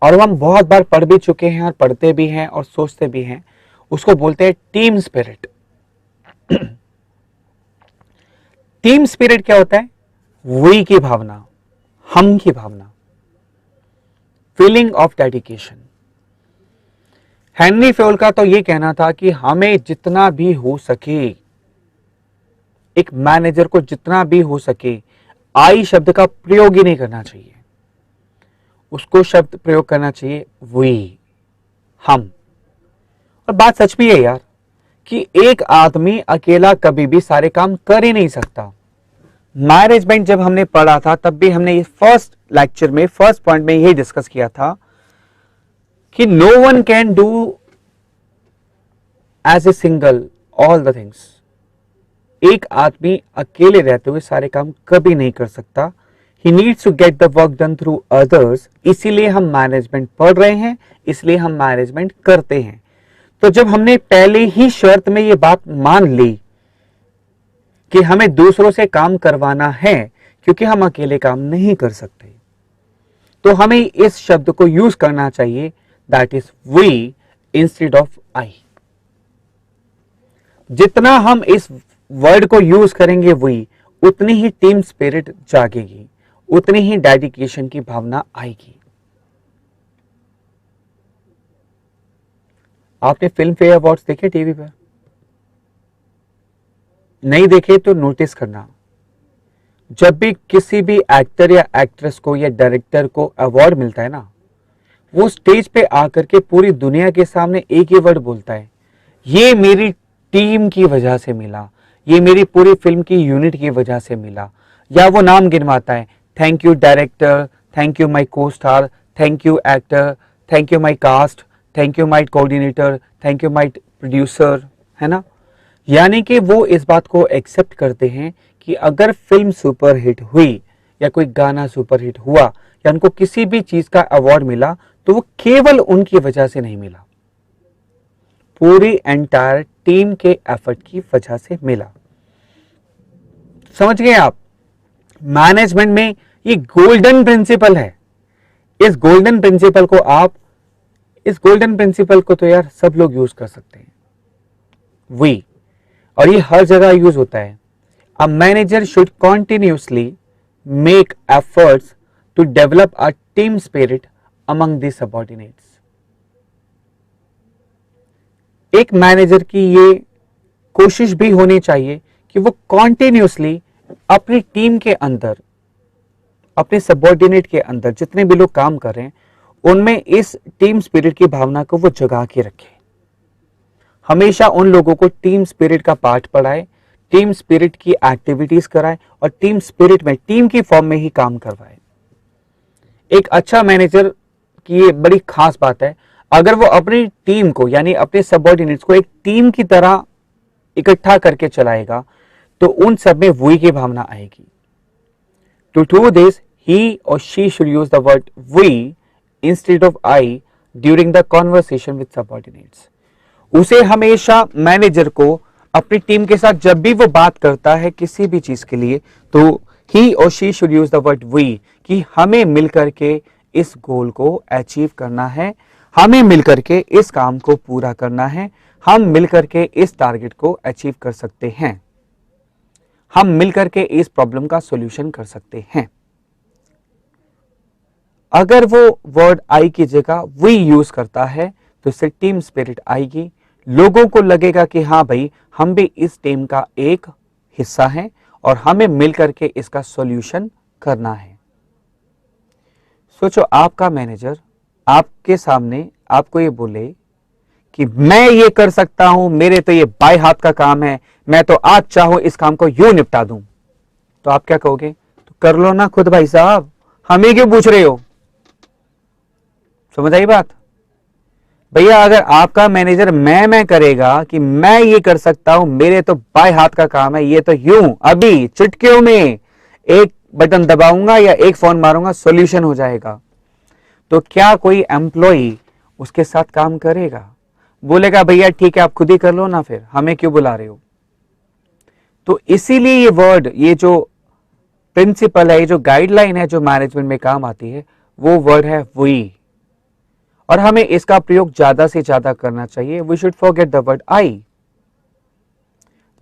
और हम बहुत बार पढ़ भी चुके हैं और पढ़ते भी हैं और सोचते भी हैं। उसको बोलते हैं टीम स्पिरिट। टीम स्पिरिट क्या होता है? वी की भावना, हम की भावना, feeling of dedication. Henri Fayol का तो ये कहना था कि हमें जितना भी हो सके, एक मैनेजर को जितना भी हो सके आई शब्द का प्रयोग ही नहीं करना चाहिए। उसको शब्द प्रयोग करना चाहिए वी, हम। और बात सच भी है यार कि एक आदमी अकेला कभी भी सारे काम कर ही नहीं सकता। मैनेजमेंट जब हमने पढ़ा था तब भी हमने फर्स्ट लेक्चर में, फर्स्ट पॉइंट में यही डिस्कस किया था कि no one can do as a single all the things. एक आदमी अकेले रहते हुए सारे काम कभी नहीं कर सकता। He needs to get the work done through others। इसीलिए हम मैनेजमेंट पढ़ रहे हैं, इसलिए हम मैनेजमेंट करते हैं। तो जब हमने पहले ही शर्त में ये बात मान ली कि हमें दूसरों से काम करवाना है क्योंकि हम अकेले काम नहीं कर सकते, तो हमें इस शब्द को यूज करना चाहिए, that is we instead of I. जितना हम इस वर्ड को यूज करेंगे वी, उतनी ही टीम स्पिरिट जागेगी, उतनी ही डेडिकेशन की भावना आएगी। आपने फिल्म फेयर अवार्ड्स देखे टीवी पर? नहीं देखे तो नोटिस करना, जब भी किसी भी एक्टर या एक्ट्रेस को या डायरेक्टर को अवार्ड मिलता है ना, वो स्टेज पे आकर के पूरी दुनिया के सामने एक ही वर्ड बोलता है, ये मेरी टीम की वजह से मिला, ये मेरी पूरी फिल्म की यूनिट की वजह से मिला। या वो नाम गिनवाता है, thank you director, thank you my co-star, thank you actor, thank you my cast, thank you my coordinator, thank you my producer, है ना। यानी कि वो इस बात को एक्सेप्ट करते हैं कि अगर फिल्म सुपरहिट हुई या कोई गाना सुपरहिट हुआ या उनको किसी भी चीज का अवार्ड मिला, तो वो केवल उनकी वजह से नहीं मिला, पूरी एंटायर टीम के एफर्ट की वजह से मिला। समझ गए आप? मैनेजमेंट में ये गोल्डन प्रिंसिपल है। इस गोल्डन प्रिंसिपल को तो यार सब लोग यूज कर सकते हैं, वी, और ये हर जगह यूज होता है। A manager should continuously make efforts to develop a team spirit among the subordinates. एक मैनेजर की ये कोशिश भी होनी चाहिए कि वो कॉन्टिन्यूसली अपनी टीम के अंदर, अपने सबऑर्डिनेट के अंदर जितने भी लोग काम कर रहे हैं, उनमें इस टीम स्पिरिट की भावना को वो जगा के रखे। हमेशा उन लोगों को टीम स्पिरिट का पाठ पढ़ाए, टीम स्पिरिट की एक्टिविटीज कराए और टीम स्पिरिट में, टीम की फॉर्म में ही काम करवाए। एक अच्छा मैनेजर की ये बड़ी खास बात है, अगर वो अपनी टीम को यानी अपने सबऑर्डिनेट्स को एक टीम की तरह इकट्ठा करके चलाएगा, तो उन सब में वी की भावना आएगी। टू डू दिस, ही और she should use the word we instead of I during the conversation with subordinates. उसे हमेशा मैनेजर को अपनी टीम के साथ जब भी वो बात करता है किसी भी चीज के लिए, तो ही और she should use the word we, कि हमें मिलकर के इस गोल को अचीव करना है, हमें मिलकर के इस काम को पूरा करना है, हम मिलकर के इस टारगेट को अचीव कर सकते हैं, हम मिलकर के इस प्रॉब्लम का सॉल्यूशन कर सकते हैं। अगर वो वर्ड आई की जगह वी यूज करता है तो इससे टीम स्पिरिट आएगी, लोगों को लगेगा कि हाँ भाई, हम भी इस टीम का एक हिस्सा हैं और हमें मिलकर के इसका सॉल्यूशन करना है। सोचो, आपका मैनेजर आपके सामने आपको ये बोले कि मैं ये कर सकता हूं, मेरे तो ये बाएं हाथ का काम है, मैं तो आज चाहूं इस काम को यूं निपटा दूं, तो आप क्या कहोगे? तो कर लो ना खुद भाई साहब, हमें क्यों पूछ रहे हो? समझ आई बात? भैया, अगर आपका मैनेजर मैं करेगा कि मैं ये कर सकता हूं, मेरे तो बाएं हाथ का काम है, ये तो यूं अभी चुटकियों में एक बटन दबाऊंगा या एक फोन मारूंगा, सॉल्यूशन हो जाएगा, तो क्या कोई एम्प्लॉई उसके साथ काम करेगा? बोलेगा भैया ठीक है, आप खुद ही कर लो ना, फिर हमें क्यों बुला रहे हो? तो इसीलिए ये वर्ड, ये जो प्रिंसिपल है, ये जो गाइडलाइन है जो मैनेजमेंट में काम आती है, वो वर्ड है वी, और हमें इसका प्रयोग ज्यादा से ज्यादा करना चाहिए। We should forget the word I.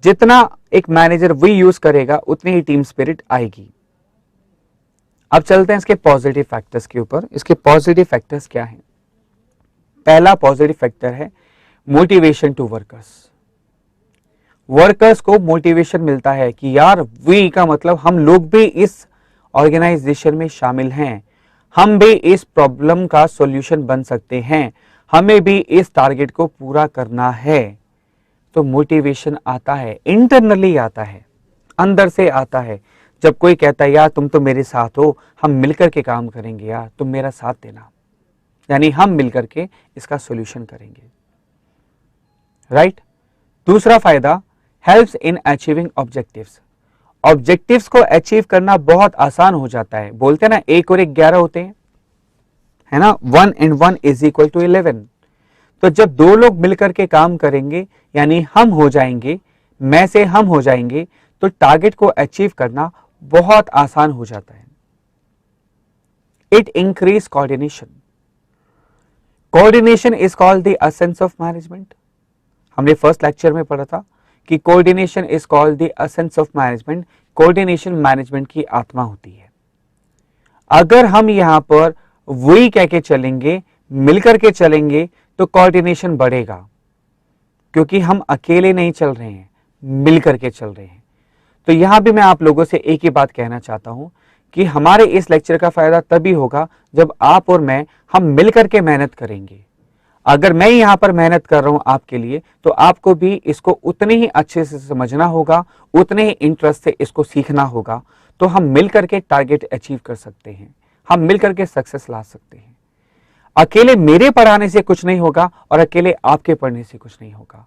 जितना एक मैनेजर वी यूज करेगा उतनी ही टीम स्पिरिट आएगी। अब चलते हैं इसके पॉजिटिव फैक्टर्स के ऊपर। इसके पॉजिटिव फैक्टर्स क्या हैं? पहला पॉजिटिव फैक्टर है मोटिवेशन टू वर्कर्स। वर्कर्स को मोटिवेशन मिलता है कि यार वी का मतलब हम लोग भी इस ऑर्गेनाइजेशन में शामिल हैं, हम भी इस प्रॉब्लम का सॉल्यूशन बन सकते हैं, हमें भी इस टारगेट को पूरा करना है। तो मोटिवेशन आता है, इंटरनली आता है, अंदर से आता है। जब कोई कहता है यार तुम तो मेरे साथ हो, हम मिलकर के काम करेंगे, यार तुम मेरा साथ देना, यानी हम मिलकर के इसका सॉल्यूशन करेंगे, राइट। दूसरा फायदा, helps in achieving objectives. Objectives को अचीव करना बहुत आसान हो जाता है। बोलते हैं ना 1 और 1 11 होते हैं, है ना, 1 and 1 is equal to 11। तो जब दो लोग मिलकर के काम करेंगे, यानी हम हो जाएंगे, मैं से हम हो जाएंगे, तो टारगेट को अचीव करना बहुत आसान हो जाता है। It increase coordination. Coordination is called the essence of management. हमने फर्स्ट लेक्चर में पढ़ा था कि coordination is called the essence of management. Coordination management की आत्मा होती है। अगर हम यहां पर वही कह के चलेंगे, मिलकर के चलेंगे, तो कोऑर्डिनेशन बढ़ेगा, क्योंकि हम अकेले नहीं चल रहे हैं, मिलकर के चल रहे हैं। तो यहां भी मैं आप लोगों से एक ही बात कहना चाहता हूं कि हमारे इस लेक्चर का फायदा तभी होगा जब आप और मैं हम मिलकर के मेहनत करेंगे। अगर मैं यहां पर मेहनत कर रहा हूं आपके लिए, तो आपको भी इसको उतने ही अच्छे से समझना होगा, उतने ही इंटरेस्ट से इसको सीखना होगा। तो हम मिलकर के टारगेट अचीव कर सकते हैं, हम मिलकर के सक्सेस ला सकते हैं। अकेले मेरे पढ़ाने से कुछ नहीं होगा और अकेले आपके पढ़ने से कुछ नहीं होगा।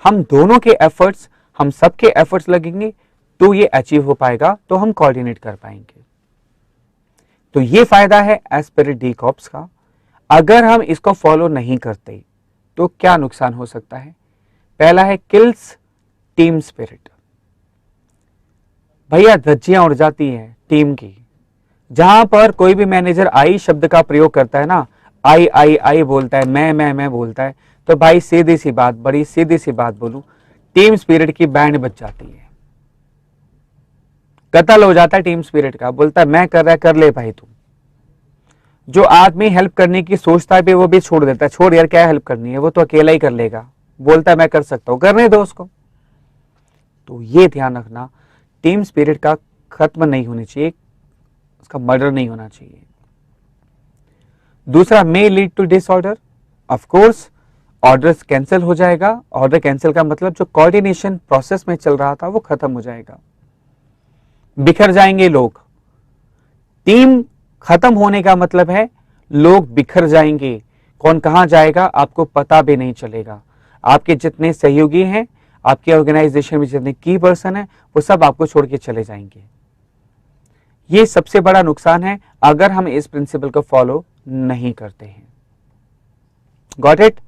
हम दोनों के एफर्ट्स, हम सबके एफर्ट्स लगेंगे तो ये अचीव हो पाएगा, तो हम कोऑर्डिनेट कर पाएंगे। तो ये फायदा है एस्पिरिट डी कॉर्प्स का। अगर हम इसको फॉलो नहीं करते तो क्या नुकसान हो सकता है? पहला है किल्स टीम स्पिरिट। भैया धज्जियां उड़ जाती हैं टीम की। जहां पर कोई भी मैनेजर आई शब्द का प्रयोग करता है ना, आई आई आई बोलता है, मैं बोलता है, तो भाई सीधी सी बात, बड़ी सीधी सी बात बोलूं, टीम स्पिरिट की बैंड बज जाती है, कत्ल हो जाता है टीम स्पिरिट का। बोलता है मैं कर रहा है, कर ले भाई तू। जो आदमी हेल्प करने की सोचता है वो भी छोड़ देता है, छोड़ यार क्या हेल्प करनी है, वो तो अकेला ही कर लेगा, बोलता है मैं कर सकता हूं, करने दो उसको। तो ये ध्यान रखना, टीम स्पिरिट का खत्म नहीं होनी चाहिए, उसका मर्डर नहीं होना चाहिए। दूसरा, may lead to disorder. Of course order cancel हो जाएगा। ऑर्डर कैंसिल का मतलब जो कोऑर्डिनेशन प्रोसेस में चल रहा था वो खत्म हो जाएगा, बिखर जाएंगे लोग। टीम खत्म होने का मतलब है लोग बिखर जाएंगे, कौन कहां जाएगा आपको पता भी नहीं चलेगा। आपके जितने सहयोगी हैं, आपके ऑर्गेनाइजेशन में जितने की पर्सन है, वो सब आपको छोड़ के चले जाएंगे। ये सबसे बड़ा नुकसान है अगर हम इस प्रिंसिपल को फॉलो नहीं करते हैं। Got it?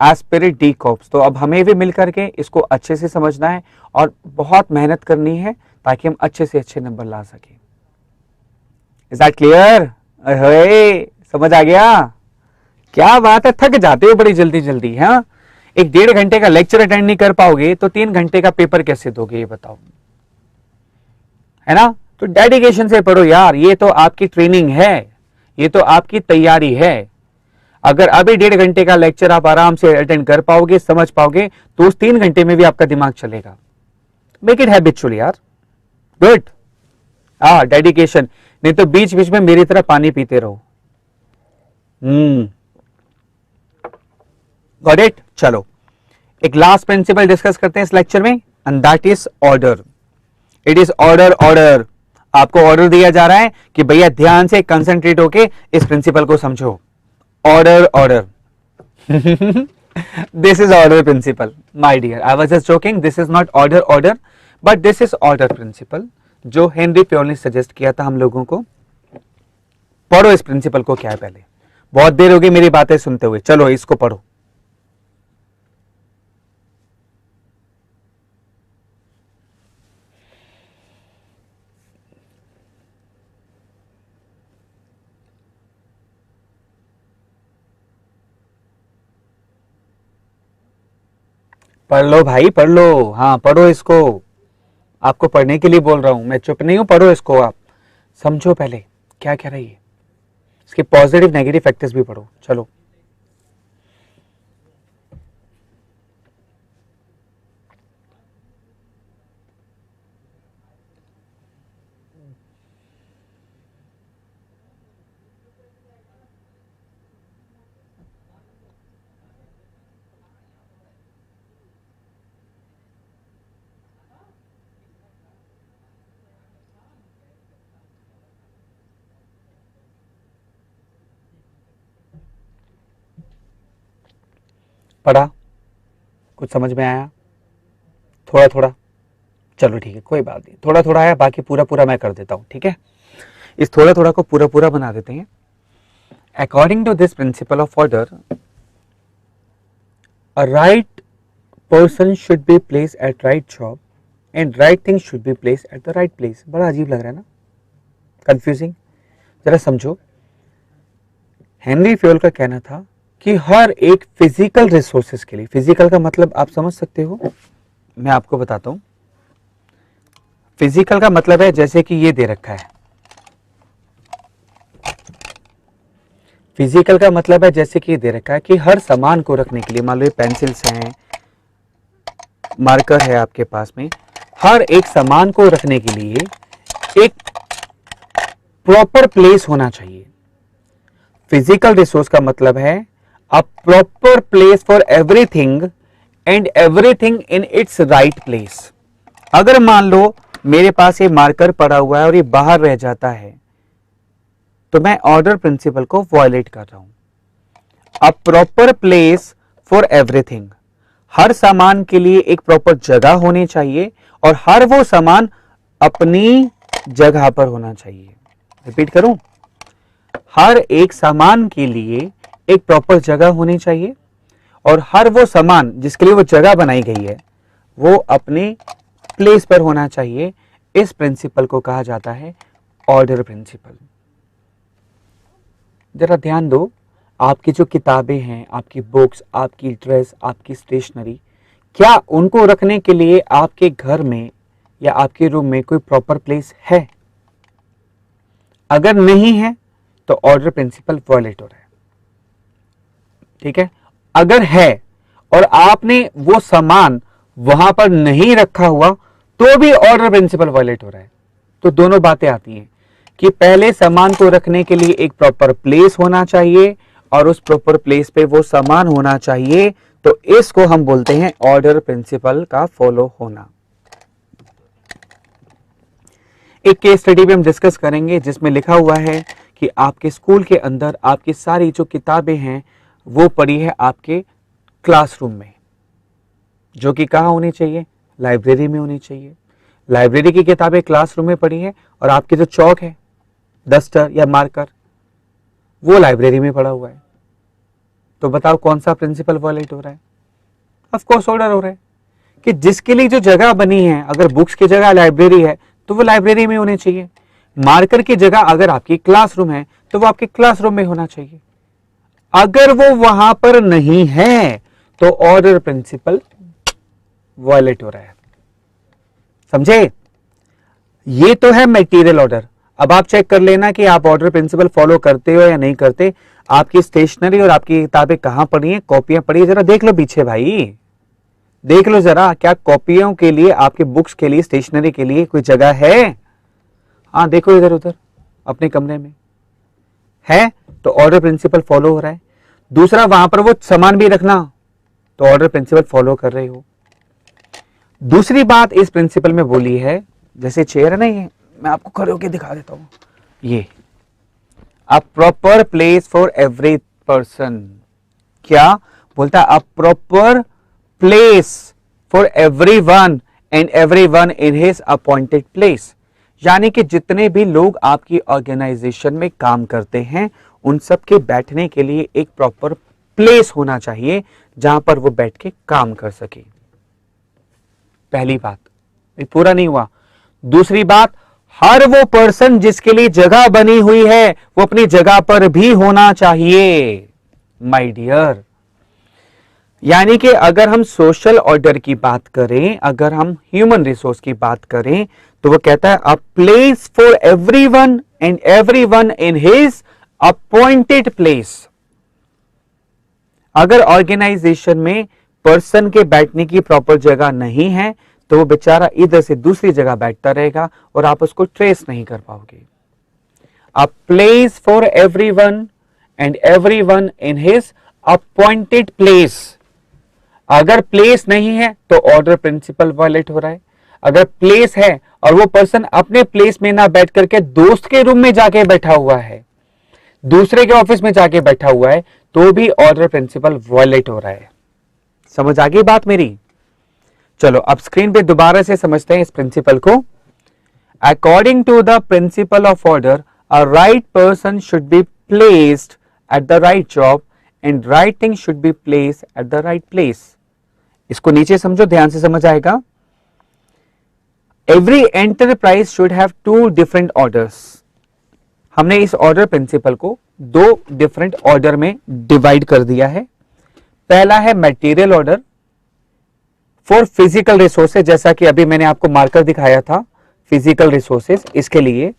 Spirit D corps. तो अब हमें भी मिलकर के इसको अच्छे से समझना है और बहुत मेहनत करनी है ताकि हम अच्छे से अच्छे नंबर ला सके। Is that clear? समझ आ गया? क्या बात है, थक जाते हो बड़ी जल्दी जल्दी। हाँ, 1-1.5 घंटे का लेक्चर अटेंड नहीं कर पाओगे तो 3 घंटे का पेपर कैसे दोगे, ये बताओ, है ना? तो डेडिकेशन से पढ़ो यार, ये तो आपकी ट्रेनिंग है, ये तो आपकी तैयारी है। अगर अभी 1.5 घंटे का लेक्चर आप आराम से अटेंड कर पाओगे, समझ पाओगे, तो उस 3 घंटे में भी आपका दिमाग चलेगा। मेक इट हैबिचुअल यार, गुड। डेडिकेशन, नहीं तो बीच बीच में मेरी तरह पानी पीते रहो। Got it? चलो एक लास्ट प्रिंसिपल डिस्कस करते हैं इस लेक्चर में, and that is order. It is order. Order, आपको ऑर्डर दिया जा रहा है कि भैया ध्यान से कंसंट्रेट होके इस प्रिंसिपल को समझो। Order, order. This is order principle my dear, I was just joking, this is not order order, but this is order principle जो हेनरी प्योर ने सजेस्ट किया था हम लोगों को। पढ़ो इस प्रिंसिपल को, क्या है पहले, बहुत देर हो गई मेरी बातें सुनते हुए, चलो इसको पढ़ो। पढ़ लो भाई, पढ़ लो। हाँ पढ़ो इसको, आपको पढ़ने के लिए बोल रहा हूं, मैं चुप नहीं हूं। पढ़ो इसको, आप समझो पहले क्या कह रही है, इसके पॉजिटिव नेगेटिव फैक्टर्स भी पढ़ो। चलो पढ़ा, कुछ समझ में आया? थोड़ा थोड़ा, चलो ठीक है, कोई बात नहीं, थोड़ा थोड़ा आया, बाकी पूरा पूरा मैं कर देता हूं, ठीक है? इस थोड़ा थोड़ा को पूरा पूरा बना देते हैं। According to this principle of order, a right person should be place at right job and right thing should be place at the right place. बड़ा अजीब लग रहा है ना, कंफ्यूजिंग? जरा समझो। हेनरी फ्योल का कहना था कि हर एक फिजिकल रिसोर्सेस के लिए, फिजिकल का मतलब आप समझ सकते हो, मैं आपको बताता हूं। फिजिकल का मतलब है जैसे कि ये दे रखा है, फिजिकल का मतलब है जैसे कि ये दे रखा है कि हर सामान को रखने के लिए, मान लो ये पेंसिल्स हैं, मार्कर है आपके पास में, हर एक सामान को रखने के लिए एक प्रॉपर प्लेस होना चाहिए। फिजिकल रिसोर्स का मतलब है a proper place for everything and everything in its right place. अगर मान लो मेरे पास ये मार्कर पड़ा हुआ है और ये बाहर रह जाता है, तो मैं ऑर्डर प्रिंसिपल को वायलेट कर रहा हूं। A proper place for everything, हर सामान के लिए एक प्रॉपर जगह होनी चाहिए और हर वो सामान अपनी जगह पर होना चाहिए। रिपीट करूं, हर एक सामान के लिए एक प्रॉपर जगह होनी चाहिए और हर वो सामान जिसके लिए वो जगह बनाई गई है वो अपने प्लेस पर होना चाहिए। इस प्रिंसिपल को कहा जाता है ऑर्डर प्रिंसिपल। जरा ध्यान दो, आपकी जो किताबें हैं, आपकी बुक्स, आपकी ड्रेस, आपकी स्टेशनरी, क्या उनको रखने के लिए आपके घर में या आपके रूम में कोई प्रॉपर प्लेस है? अगर नहीं है तो ऑर्डर प्रिंसिपल वायलेट हो रहा है, ठीक है? अगर है और आपने वो सामान वहां पर नहीं रखा हुआ तो भी ऑर्डर प्रिंसिपल वायलेट हो रहा है। तो दोनों बातें आती हैं कि पहले सामान को रखने के लिए एक प्रॉपर प्लेस होना चाहिए और उस प्रॉपर प्लेस पे वो सामान होना चाहिए, तो इसको हम बोलते हैं ऑर्डर प्रिंसिपल का फॉलो होना। एक केस स्टडी भी हम डिस्कस करेंगे जिसमें लिखा हुआ है कि आपके स्कूल के अंदर आपकी सारी जो किताबें हैं वो पड़ी है आपके क्लासरूम में, जो कि कहाँ होनी चाहिए? लाइब्रेरी में होनी चाहिए। लाइब्रेरी की किताबें क्लासरूम में पड़ी है और आपके जो चौक है, डस्टर या मार्कर, वो लाइब्रेरी में पड़ा हुआ है। तो बताओ कौन सा प्रिंसिपल वायलेट हो रहा है? ऑफ कोर्स ऑर्डर हो रहा है कि जिसके लिए जो जगह बनी है, अगर बुक्स की जगह लाइब्रेरी है तो वो लाइब्रेरी में होनी चाहिए। मार्कर की जगह अगर आपकी क्लासरूम है तो वो आपके क्लासरूम में होना चाहिए। अगर वो वहां पर नहीं है तो ऑर्डर प्रिंसिपल वायलेट हो रहा है। समझे? ये तो है मटेरियल ऑर्डर। अब आप चेक कर लेना कि आप ऑर्डर प्रिंसिपल फॉलो करते हो या नहीं करते। आपकी स्टेशनरी और आपकी किताबें कहां पड़ी हैं, कॉपियां पड़ी है, जरा देख लो पीछे भाई, देख लो जरा, क्या कॉपियों के लिए, आपके बुक्स के लिए, स्टेशनरी के लिए कोई जगह है? हाँ देखो इधर उधर अपने कमरे में है, तो ऑर्डर प्रिंसिपल फॉलो हो रहा है। दूसरा, वहां पर वो सामान भी रखना, तो ऑर्डर प्रिंसिपल फॉलो कर रहे हो। दूसरी बात इस प्रिंसिपल में बोली है, जैसे चेयर है ना, ये मैं आपको खड़े होकर दिखा देता हूं, ये अ proper place for every person. क्या बोलता है? A proper place for everyone and everyone in his appointed place. यानी कि जितने भी लोग आपकी ऑर्गेनाइजेशन में काम करते हैं उन सब के बैठने के लिए एक प्रॉपर प्लेस होना चाहिए जहां पर वो बैठ के काम कर सके। पहली बात, ये पूरा नहीं हुआ। दूसरी बात, हर वो पर्सन जिसके लिए जगह बनी हुई है वो अपनी जगह पर भी होना चाहिए। माय डियर, यानी कि अगर हम सोशल ऑर्डर की बात करें, अगर हम ह्यूमन रिसोर्स की बात करें, तो वो कहता है a place for everyone and everyone in his appointed place. अगर ऑर्गेनाइजेशन में पर्सन के बैठने की प्रॉपर जगह नहीं है तो वो बेचारा इधर से दूसरी जगह बैठता रहेगा और आप उसको ट्रेस नहीं कर पाओगे। अ place for everyone and everyone in his appointed place. अगर प्लेस नहीं है तो ऑर्डर प्रिंसिपल वायलेट हो रहा है। अगर प्लेस है और वो पर्सन अपने प्लेस में ना बैठ करके दोस्त के रूम में जाके बैठा हुआ है, दूसरे के ऑफिस में जाके बैठा हुआ है, तो भी ऑर्डर प्रिंसिपल वायलेट हो रहा है। समझ आ गई बात मेरी? चलो अब स्क्रीन पे दोबारा से समझते हैं इस प्रिंसिपल को। According to the principle of order, a right person should be placed at the right job and right thing should be placed at the right place. इसको नीचे समझो, ध्यान से समझ आएगा। Every enterprise should have two different orders. हमने इस order principal को दो डिफरेंट ऑर्डर में डिवाइड कर दिया है। पहला है material order for physical resources, जैसा कि अभी मैंने आपको मार्कर दिखाया था फिजिकल रिसोर्सेज, इसके लिए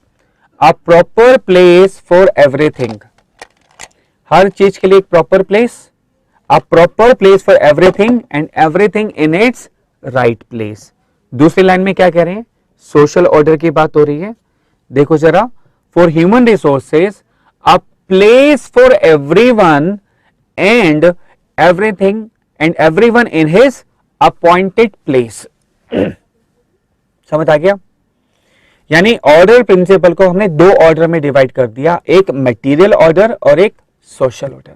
a proper place for everything. हर चीज के लिए एक proper place, a proper place for everything and everything in its right place. दूसरी लाइन में क्या कह रहे हैं? सोशल ऑर्डर की बात हो रही है। देखो जरा, for human resources a place for everyone and everything and everyone in his appointed place। समझ आ गया? यानी ऑर्डर प्रिंसिपल को हमने दो ऑर्डर में डिवाइड कर दिया, एक मटेरियल ऑर्डर और एक सोशल ऑर्डर।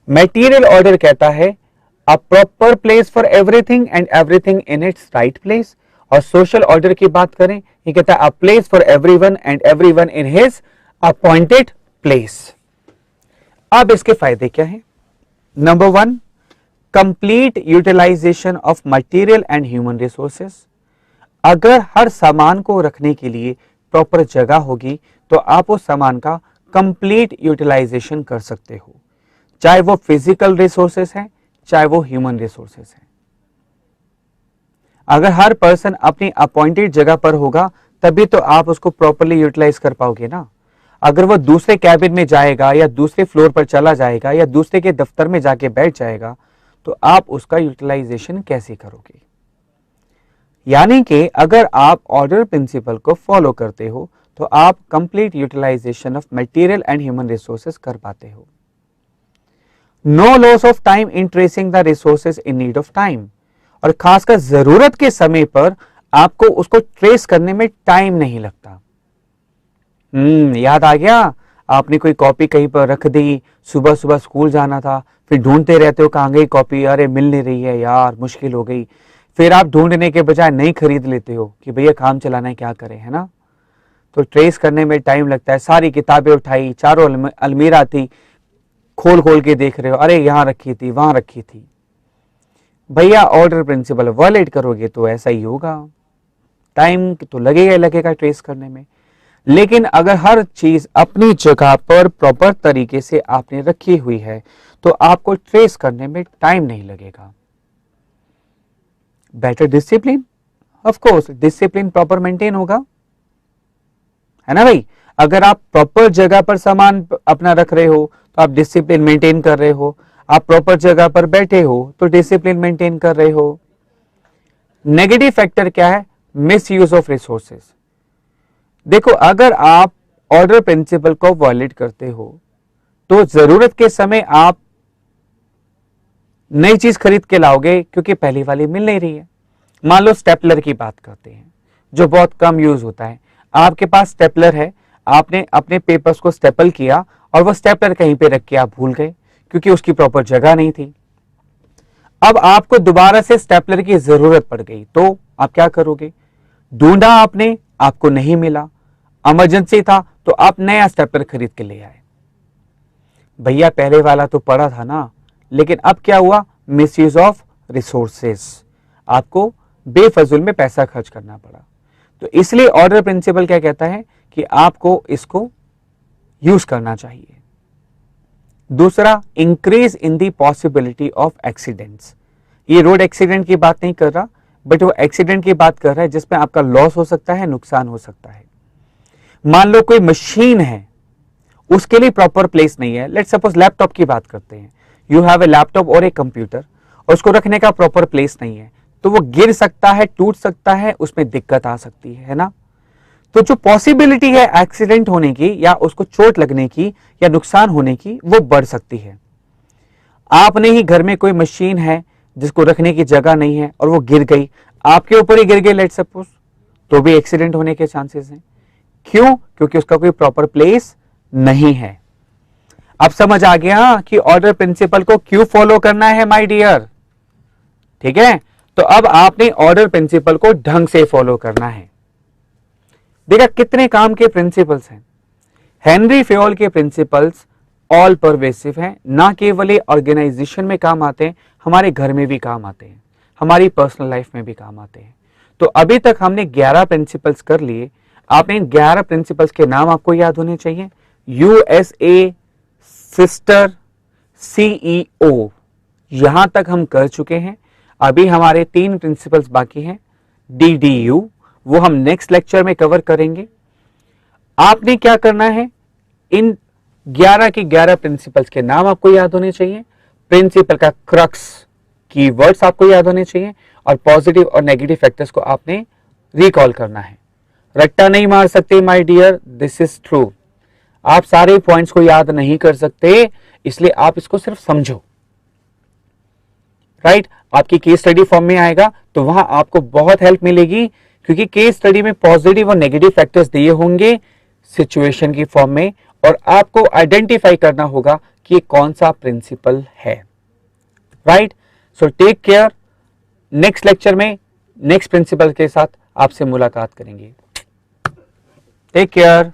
मटेरियल ऑर्डर कहता है a proper place for everything and everything in its right place, और सोशल ऑर्डर की बात करें, ये कहता है a place for everyone and everyone in his appointed place. अब इसके फायदे क्या हैं? Number one, complete utilisation of material and human resources. अगर हर सामान को रखने के लिए प्रॉपर जगह होगी तो आप उस सामान का कंप्लीट यूटिलाइजेशन कर सकते हो, चाहे वो फिजिकल रिसोर्सेस है चाहे वो ह्यूमन रिसोर्सेस है। अगर हर पर्सन अपनी अपॉइंटेड जगह पर होगा तभी तो आप उसको प्रॉपरली यूटिलाइज कर पाओगे ना। अगर वो दूसरे कैबिन में जाएगा या दूसरे फ्लोर पर चला जाएगा या दूसरे के दफ्तर में जाके बैठ जाएगा तो आप उसका यूटिलाइजेशन कैसे करोगे? यानी कि अगर आप ऑर्डर प्रिंसिपल को फॉलो करते हो तो आप complete utilisation of material and human resources कर पाते हो। No loss of time in tracing the resources in need of time, और खासकर जरूरत के समय पर आपको उसको ट्रेस करने में टाइम नहीं लगता। याद आ गया? आपने कोई कॉपी कहीं पर रख दी, सुबह सुबह स्कूल जाना था, फिर ढूंढते रहते हो कहाँ गई कॉपी, अरे मिल नहीं रही है यार, मुश्किल हो गई। फिर आप ढूंढने के बजाय नहीं खरीद लेते हो कि भैया काम चलाना है, क्या करें, है ना? तो ट्रेस करने में टाइम लगता है। सारी किताबें उठाई, चारों अलमीरा थी, खोल खोल के देख रहे हो, अरे यहाँ रखी थी, वहां रखी थी। भैया ऑर्डर प्रिंसिपल वायलेट करोगे तो ऐसा ही होगा, टाइम तो लगेगा ट्रेस करने में। लेकिन अगर हर चीज अपनी जगह पर प्रॉपर तरीके से आपने रखी हुई है तो आपको ट्रेस करने में टाइम नहीं लगेगा। Better discipline, of course discipline proper maintain होगा, है ना भाई? अगर आप प्रॉपर जगह पर सामान अपना रख रहे हो तो आप डिसिप्लिन मेंटेन कर रहे हो, आप प्रॉपर जगह पर बैठे हो तो डिसिप्लिन मेंटेन कर रहे हो। नेगेटिव फैक्टर क्या है? Miss use of resources. देखो, अगर आप ऑर्डर प्रिंसिपल को वायलेट करते हो तो जरूरत के समय आप नई चीज खरीद के लाओगे क्योंकि पहली वाली मिल नहीं रही है। मान लो स्टेपलर की बात करते हैं जो बहुत कम यूज होता है। आपके पास स्टेपलर है, आपने अपने पेपर्स को स्टेपल किया और वो स्टेपलर कहीं पे रख के आप भूल गए क्योंकि उसकी प्रॉपर जगह नहीं थी। अब आपको दोबारा से स्टेपलर की जरूरत पड़ गई तो आप क्या करोगे? ढूंढा आपने, आपको नहीं मिला, इमरजेंसी था तो आप नया स्टेपलर खरीद के ले आए। भैया पहले वाला तो पड़ा था ना, लेकिन अब क्या हुआ? मिसयूज ऑफ रिसोर्सेस, आपको बेफजूल में पैसा खर्च करना पड़ा। तो इसलिए ऑर्डर प्रिंसिपल क्या कहता है कि आपको इसको यूज करना चाहिए। दूसरा, increase in the possibility of accidents. ये रोड एक्सीडेंट की बात नहीं कर रहा, बट वो एक्सीडेंट की बात कर रहा है जिसमें आपका लॉस हो सकता है, नुकसान हो सकता है। मान लो कोई मशीन है, उसके लिए प्रॉपर प्लेस नहीं है। लेट्स सपोज लैपटॉप की बात करते हैं, यू हैव ए लैपटॉप और ए कंप्यूटर, और उसको रखने का प्रॉपर प्लेस नहीं है, तो वो गिर सकता है, टूट सकता है, उसमें दिक्कत आ सकती है ना। तो जो पॉसिबिलिटी है एक्सीडेंट होने की या उसको चोट लगने की या नुकसान होने की, वो बढ़ सकती है। आपने ही घर में कोई मशीन है जिसको रखने की जगह नहीं है और वो गिर गई, आपके ऊपर ही गिर गई लेट्स सपोज, तो भी एक्सीडेंट होने के चांसेस हैं। क्यों? क्योंकि उसका कोई प्रॉपर प्लेस नहीं है। अब समझ आ गया कि ऑर्डर प्रिंसिपल को क्यों फॉलो करना है माय डियर। ठीक है, तो अब आपने ऑर्डर प्रिंसिपल को ढंग से फॉलो करना है। देखा कितने काम के प्रिंसिपल्स हैं। हेनरी फेयोल के प्रिंसिपल्स ऑल परवेसिव हैं, ना केवल ये ऑर्गेनाइजेशन में काम आते हैं, हमारे घर में भी काम आते हैं, हमारी पर्सनल लाइफ में भी काम आते हैं। तो अभी तक हमने 11 प्रिंसिपल्स कर लिए। आपने इन 11 प्रिंसिपल्स के नाम आपको याद होने चाहिए। यूएसए सिस्टर सीईओ, यहां तक हम कर चुके हैं। अभी हमारे 3 प्रिंसिपल्स बाकी हैं। DDU, वो हम नेक्स्ट लेक्चर में कवर करेंगे। आपने क्या करना है, इन 11 के 11 प्रिंसिपल्स के नाम आपको याद होने चाहिए, प्रिंसिपल का क्रक्स कीवर्ड्स आपको याद होने चाहिए, और पॉजिटिव और नेगेटिव फैक्टर्स को आपने रिकॉल करना है। रट्टा नहीं मार सकते my dear, this is true. आप सारे पॉइंट्स को याद नहीं कर सकते, इसलिए आप इसको सिर्फ समझो। राइट, आपकी केस स्टडी फॉर्म में आएगा तो वहां आपको बहुत हेल्प मिलेगी, क्योंकि केस स्टडी में पॉजिटिव और नेगेटिव फैक्टर्स दिए होंगे सिचुएशन की फॉर्म में, और आपको आइडेंटिफाई करना होगा कि ये कौन सा प्रिंसिपल है। Right, so take care. Next lecture में नेक्स्ट प्रिंसिपल के साथ आपसे मुलाकात करेंगे। Take care,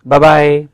bye bye.